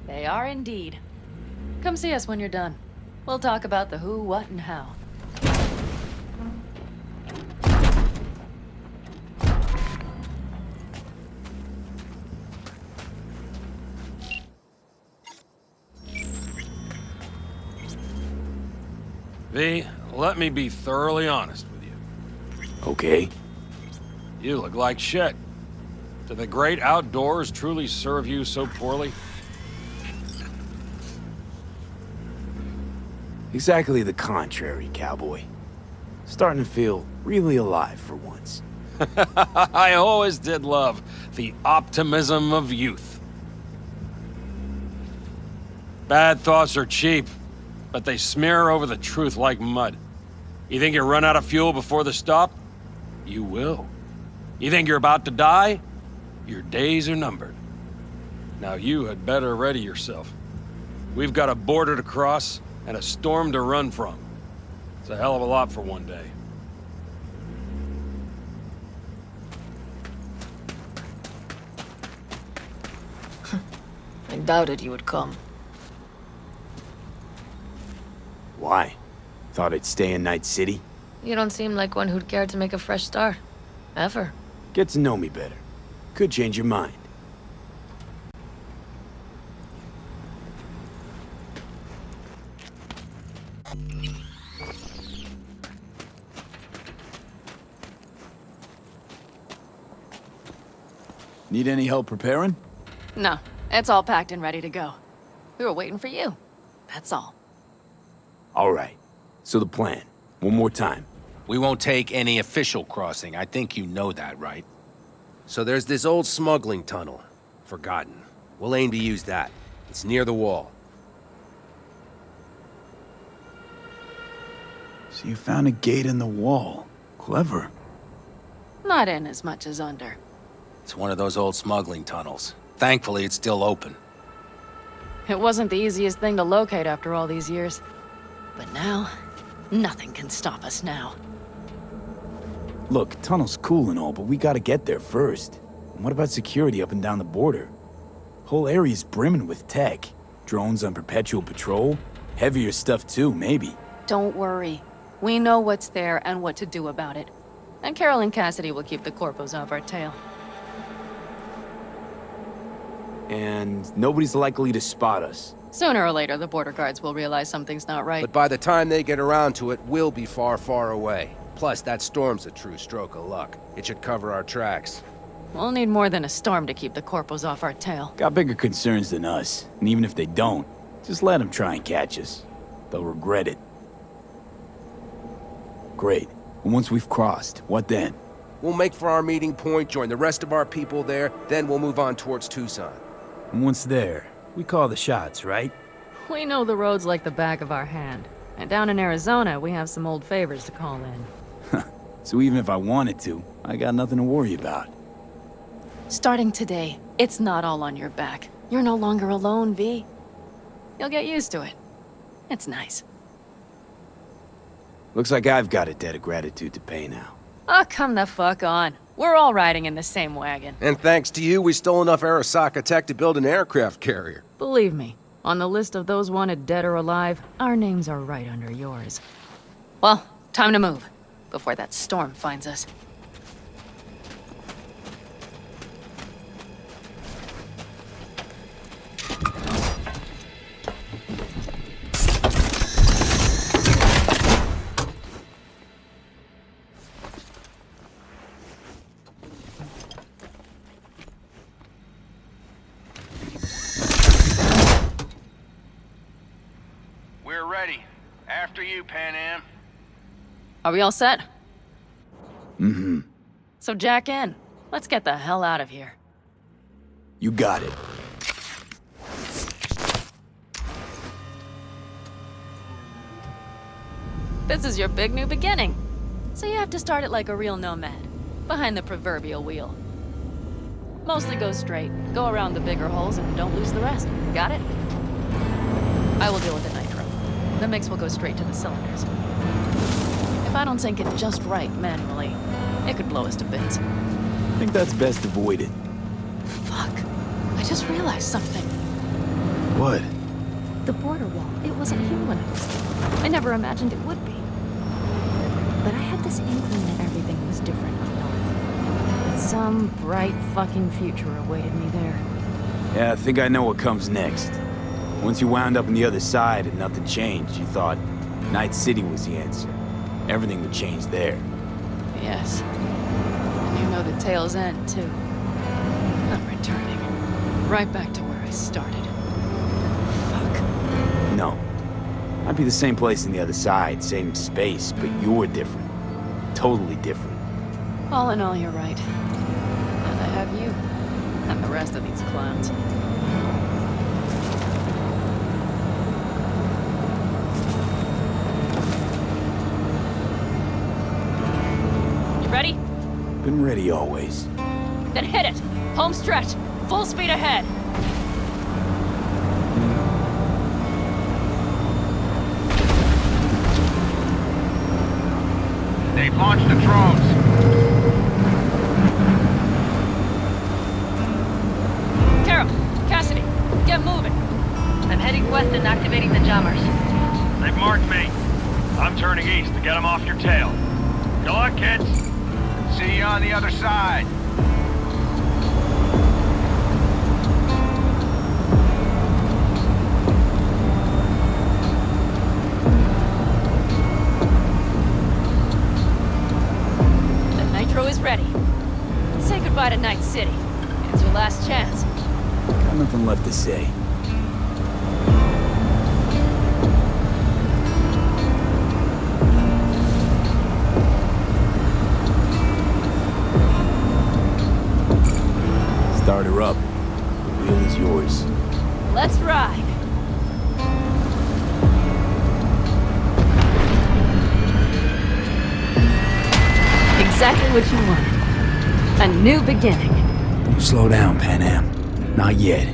They are indeed. Come see us when you're done. We'll talk about the who, what, and how. V, let me be thoroughly honest with you. Okay. You look like shit. Do the great outdoors truly serve you so poorly? Exactly the contrary, cowboy. Starting to feel really alive for once. I always did love the optimism of youth. Bad thoughts are cheap, but they smear over the truth like mud. You think you run out of fuel before the stop? You will. You think you're about to die? Your days are numbered. Now you had better ready yourself. We've got a border to cross and a storm to run from. It's a hell of a lot for one day. I doubted you would come. Why? Thought I'd stay in Night City? You don't seem like one who'd care to make a fresh start. Ever. Get to know me better. Could change your mind. Need any help preparing? No, it's all packed and ready to go. We were waiting for you. That's all. All right. So the plan. One more time. We won't take any official crossing. I think you know that, right? So there's this old smuggling tunnel. Forgotten. We'll aim to use that. It's near the wall. So you found a gate in the wall. Clever. Not in as much as under. It's one of those old smuggling tunnels. Thankfully, it's still open. It wasn't the easiest thing to locate after all these years. But now, nothing can stop us now. Look, tunnel's cool and all, but we gotta get there first. And what about security up and down the border? Whole area's brimming with tech. Drones on perpetual patrol. Heavier stuff too, maybe. Don't worry. We know what's there and what to do about it. And Carol and Cassidy will keep the corpos off our tail. And nobody's likely to spot us. Sooner or later, the border guards will realize something's not right. But by the time they get around to it, we'll be far, far away. Plus, that storm's a true stroke of luck. It should cover our tracks. We'll need more than a storm to keep the corpos off our tail. Got bigger concerns than us. And even if they don't, just let them try and catch us. They'll regret it. Great. And once we've crossed, what then? We'll make for our meeting point, join the rest of our people there, then we'll move on towards Tucson. And once there, we call the shots, right? We know the roads like the back of our hand. And down in Arizona, we have some old favors to call in. So even if I wanted to, I got nothing to worry about. Starting today, it's not all on your back. You're no longer alone, V. You'll get used to it. It's nice. Looks like I've got a debt of gratitude to pay now. Oh, come the fuck on. We're all riding in the same wagon. And thanks to you, we stole enough Arasaka tech to build an aircraft carrier. Believe me, on the list of those wanted dead or alive, our names are right under yours. Well, time to move, before that storm finds us. We're ready. After you, Panam. Are we all set? Mm-hmm. So jack in. Let's get the hell out of here. You got it. This is your big new beginning. So you have to start it like a real nomad, behind the proverbial wheel. Mostly go straight, go around the bigger holes, and don't lose the rest. Got it? I will deal with the nitro. The mix will go straight to the cylinders. If I don't sink it just right manually, it could blow us to bits. I think that's best avoided. Fuck. I just realized something. What? The border wall. It wasn't here when I was there. I never imagined it would be. But I had this inkling that everything was different up north. That some bright fucking future awaited me there. Yeah, I think I know what comes next. Once you wound up on the other side and nothing changed, you thought Night City was the answer. Everything would change there. Yes. And you know the tale's end, too. I'm returning. Right back to where I started. No. Might be the same place on the other side, same space, but you're different. Totally different. All in all, you're right. And I have you. And the rest of these clowns. You ready? Been ready always. Then hit it! Home stretch! Full speed ahead! They've launched the drones. Carol, Cassidy, get moving. I'm heading west and activating the jammers. They've marked me. I'm turning east to get them off your tail. Good luck, kids. See you on the other side. Nitro is ready. Say goodbye to Night City. It's your last chance. Got nothing left to say. Start her up. The wheel is yours. Let's ride. exactly what you wanted. A new beginning. Don't slow down, Panam. Not yet.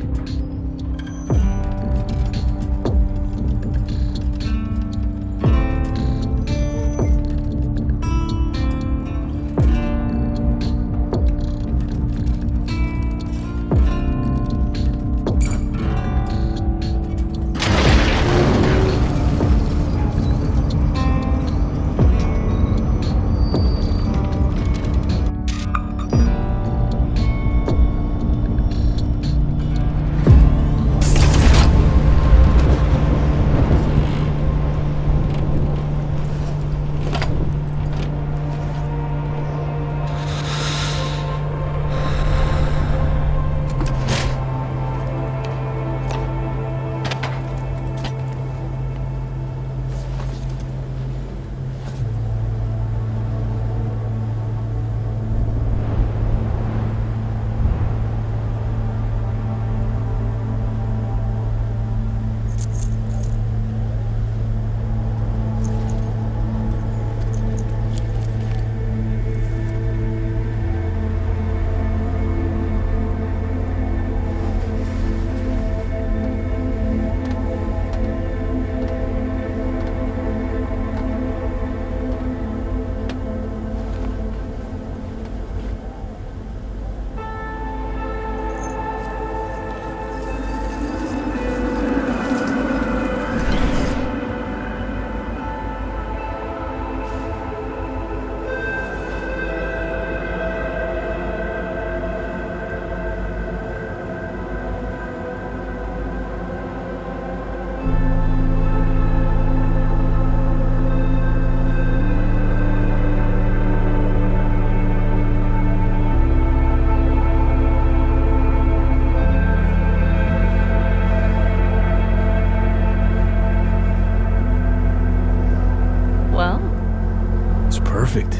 Perfect.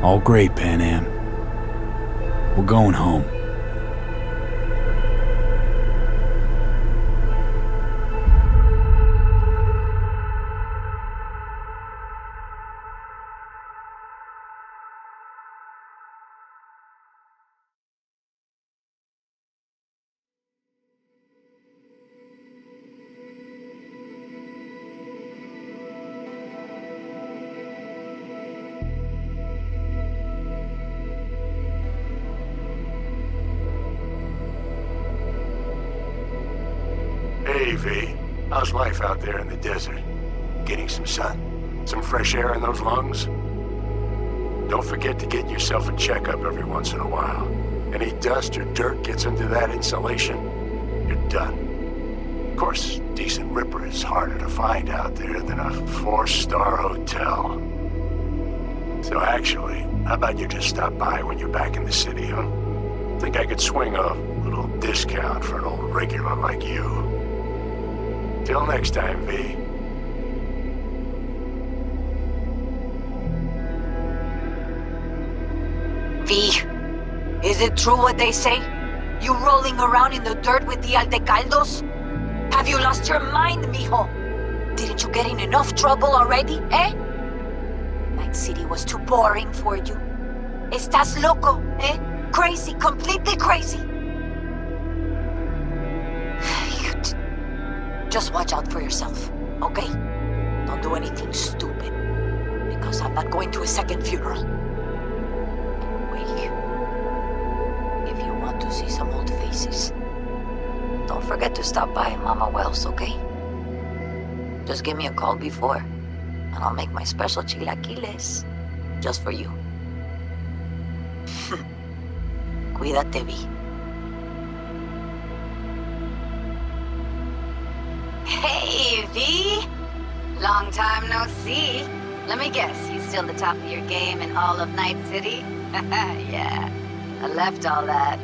All great, Panam. We're going home. Hey, V. How's life out there in the desert? Getting some sun? Some fresh air in those lungs? Don't forget to get yourself a checkup every once in a while. Any dust or dirt gets into that insulation, you're done. Of course, decent ripper is harder to find out there than a 4-star hotel. So actually, how about you just stop by when you're back in the city, huh? Think I could swing a little discount for an old regular like you. Till next time, V. V, is it true what they say? You rolling around in the dirt with the Aldecaldos? Have you lost your mind, mijo? Didn't you get in enough trouble already, eh? Night City was too boring for you. Estás loco, eh? Crazy, completely crazy. Just watch out for yourself, okay? Don't do anything stupid, because I'm not going to a second funeral. Wait. If you want to see some old faces, don't forget to stop by Mama Wells, okay? Just give me a call before, and I'll make my special chilaquiles just for you. Cuídate, V. Hey, V! Long time no see. Let me guess, you still the top of your game in all of Night City? Yeah, I left all that.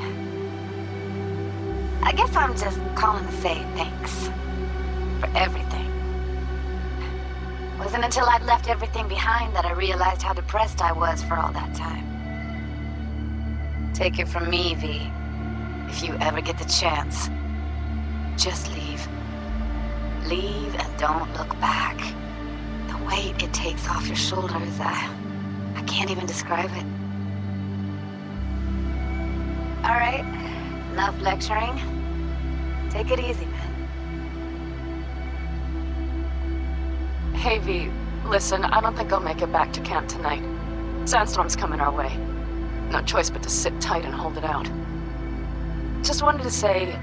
I guess I'm just calling to say thanks. For everything. Wasn't until I'd left everything behind that I realized how depressed I was for all that time. Take it from me, V. If you ever get the chance, just leave. Leave and don't look back. The weight it takes off your shoulders, I can't even describe it. All right, enough lecturing. Take it easy, man. Hey, V. Listen, I don't think I'll make it back to camp tonight. Sandstorm's coming our way. No choice but to sit tight and hold it out. Just wanted to say,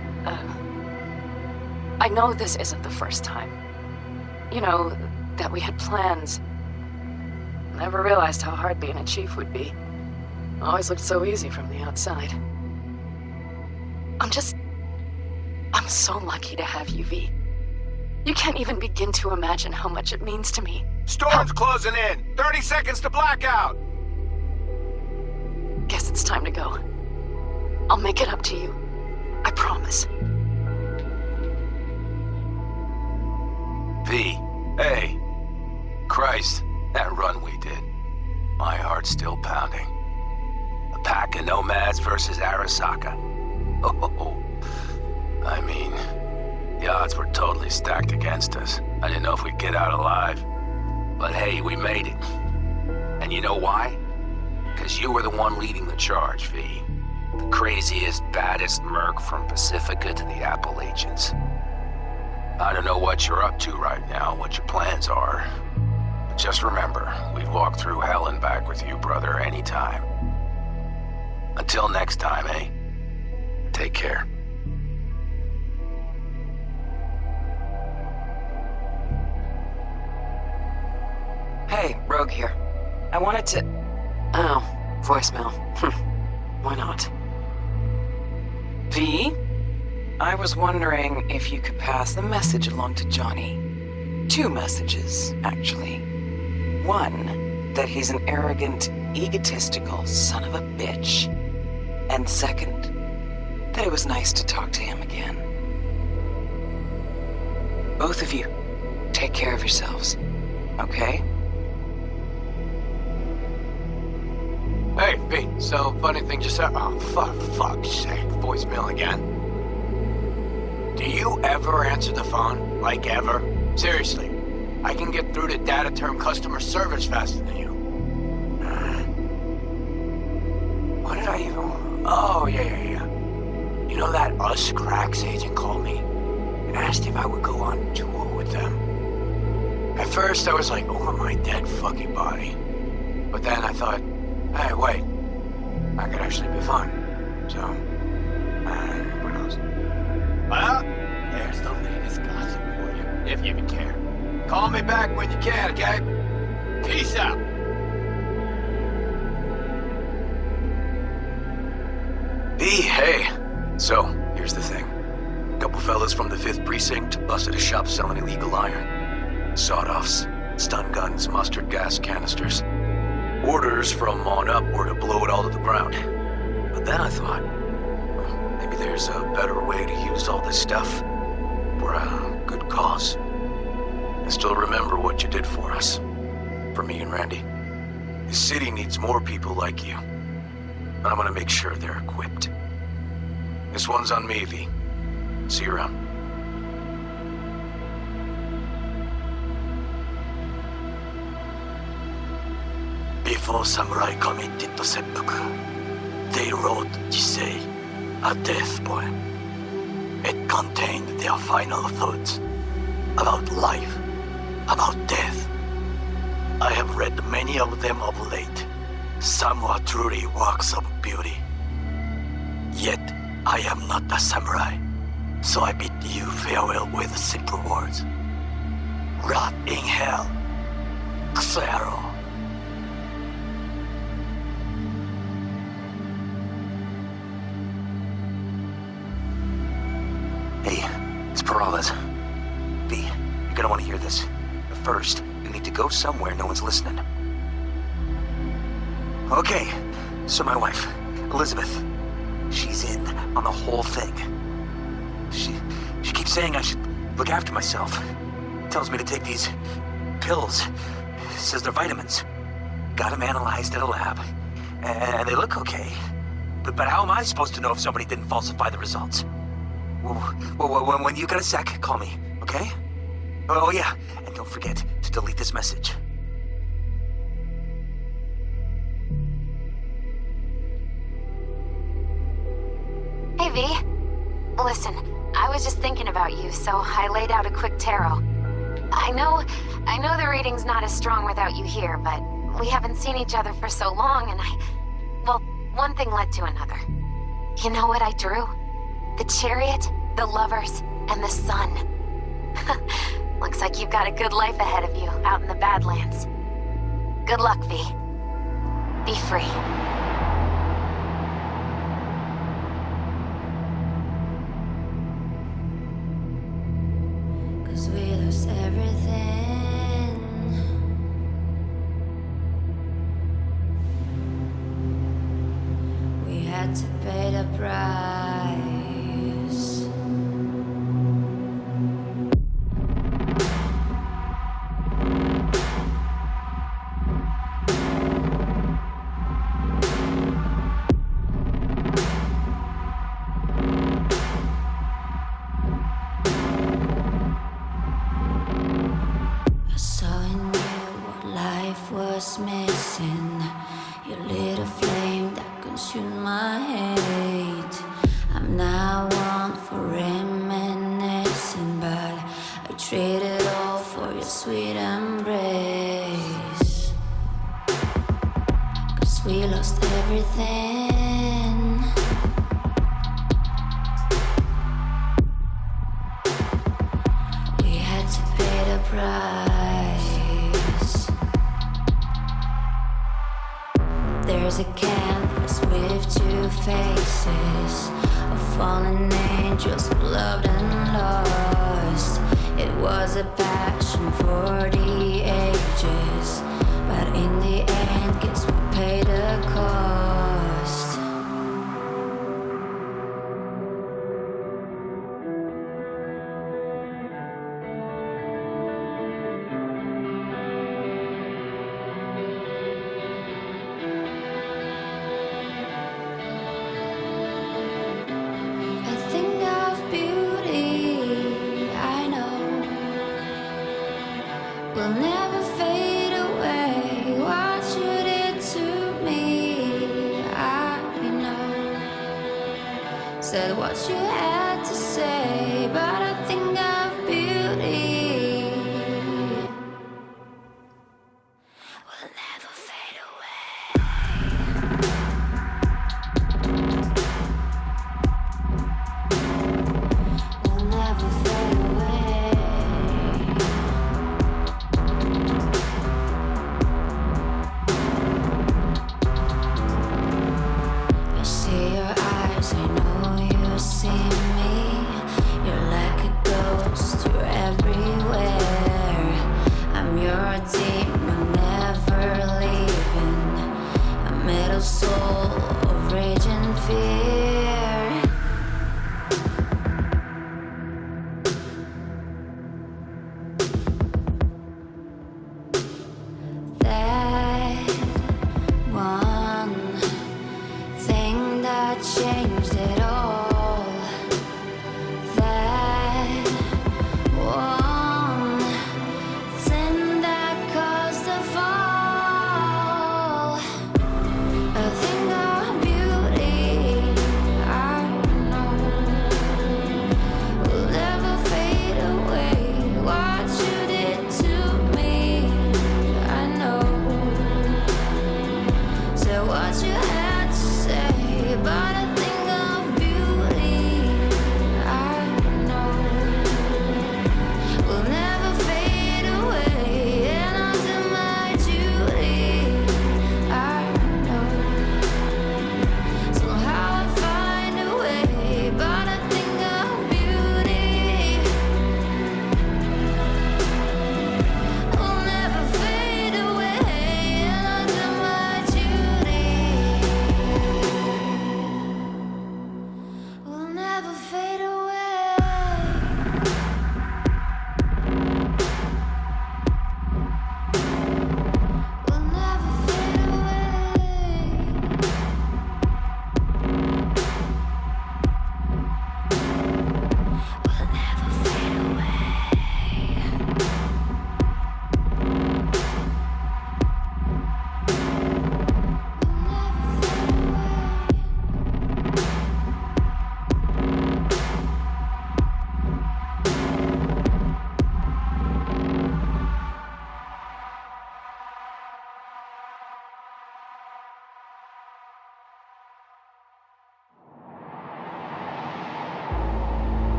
I know this isn't the first time. You know, that we had plans. Never realized how hard being a chief would be. Always looked so easy from the outside. I'm so lucky to have you, V. You can't even begin to imagine how much it means to me. Storm's closing in! 30 seconds to blackout! Guess it's time to go. I'll make it up to you. I promise. V, hey. Christ, that run we did. My heart's still pounding. A pack of Nomads versus Arasaka. Oh, I mean, the odds were totally stacked against us. I didn't know if we'd get out alive. But hey, we made it. And you know why? Because you were the one leading the charge, V. The craziest, baddest merc from Pacifica to the Appalachians. I don't know what you're up to right now, what your plans are. But just remember, we'd walk through hell and back with you, brother, anytime. Until next time, eh? Take care. Hey, Rogue here. I wanted to... Oh, voicemail. Why not? V? I was wondering if you could pass the message along to Johnny. 2 messages, actually. One, that he's an arrogant, egotistical son of a bitch. And second, that it was nice to talk to him again. Both of you, take care of yourselves, okay? Hey, Pete, so funny thing just happened. Oh, fuck's sake, voicemail again. Do you ever answer the phone? Like ever? Seriously, I can get through to data term customer service faster than you. What did I even... Oh, yeah. You know that Us Cracks agent called me and asked if I would go on tour with them. At first, I was like, over my dead fucking body. But then I thought, hey, wait, I could actually be fun. So, who knows? Well, there's the latest gossip for you, if you even care. Call me back when you can, okay? Peace out. V, hey. So, here's the thing. A couple fellas from the 5th Precinct busted a shop selling illegal iron. Sawed-offs, stun guns, mustard gas canisters. Orders from on up were to blow it all to the ground. But then I thought, well, maybe there's a better way to use all this stuff for a good cause. I still remember what you did for us. For me and Randy. The city needs more people like you. And I'm gonna make sure they're equipped. This one's on me, V. See you around. Before samurai committed to seppuku, they wrote Jisei, a death poem. It contained their final thoughts about life, about death. I have read many of them of late. Some were truly works of beauty. Yet, I am not a samurai, so I bid you farewell with simple words. Rot in hell, Xero. Hey, it's Peralez. V, you're gonna want to hear this. But first, you need to go somewhere no one's listening. Okay, so my wife, Elizabeth, she's in on the whole thing. She keeps saying I should look after myself. Tells me to take these pills. Says they're vitamins. Got them analyzed at a lab. And they look okay. But how am I supposed to know if somebody didn't falsify the results? Well, when you got a sec, call me, okay? Oh yeah, and don't forget to delete this message. V? Listen, I was just thinking about you, so I laid out a quick tarot. I know the reading's not as strong without you here, but we haven't seen each other for so long, and well, one thing led to another. You know what I drew? The chariot, the lovers, and the sun. Looks like you've got a good life ahead of you, out in the Badlands. Good luck, V. Be free. We lost everything. We had to pay the price. Was missing. You lit a flame that consumed my hate. I'm now one for reminiscing, but I traded all for your sweet embrace. 'Cause we lost everything. We had to pay the price. There's a canvas with two faces of fallen angels who loved and lost. It was a passion for the ages, but in the end, guess we paid the cost. Will never fade away. What you did to me, I know. Said what you had to say, but I think of beauty. Will never fade away. Will never fade away.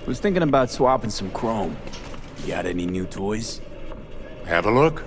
Was thinking about swapping some chrome. You got any new toys? Have a look.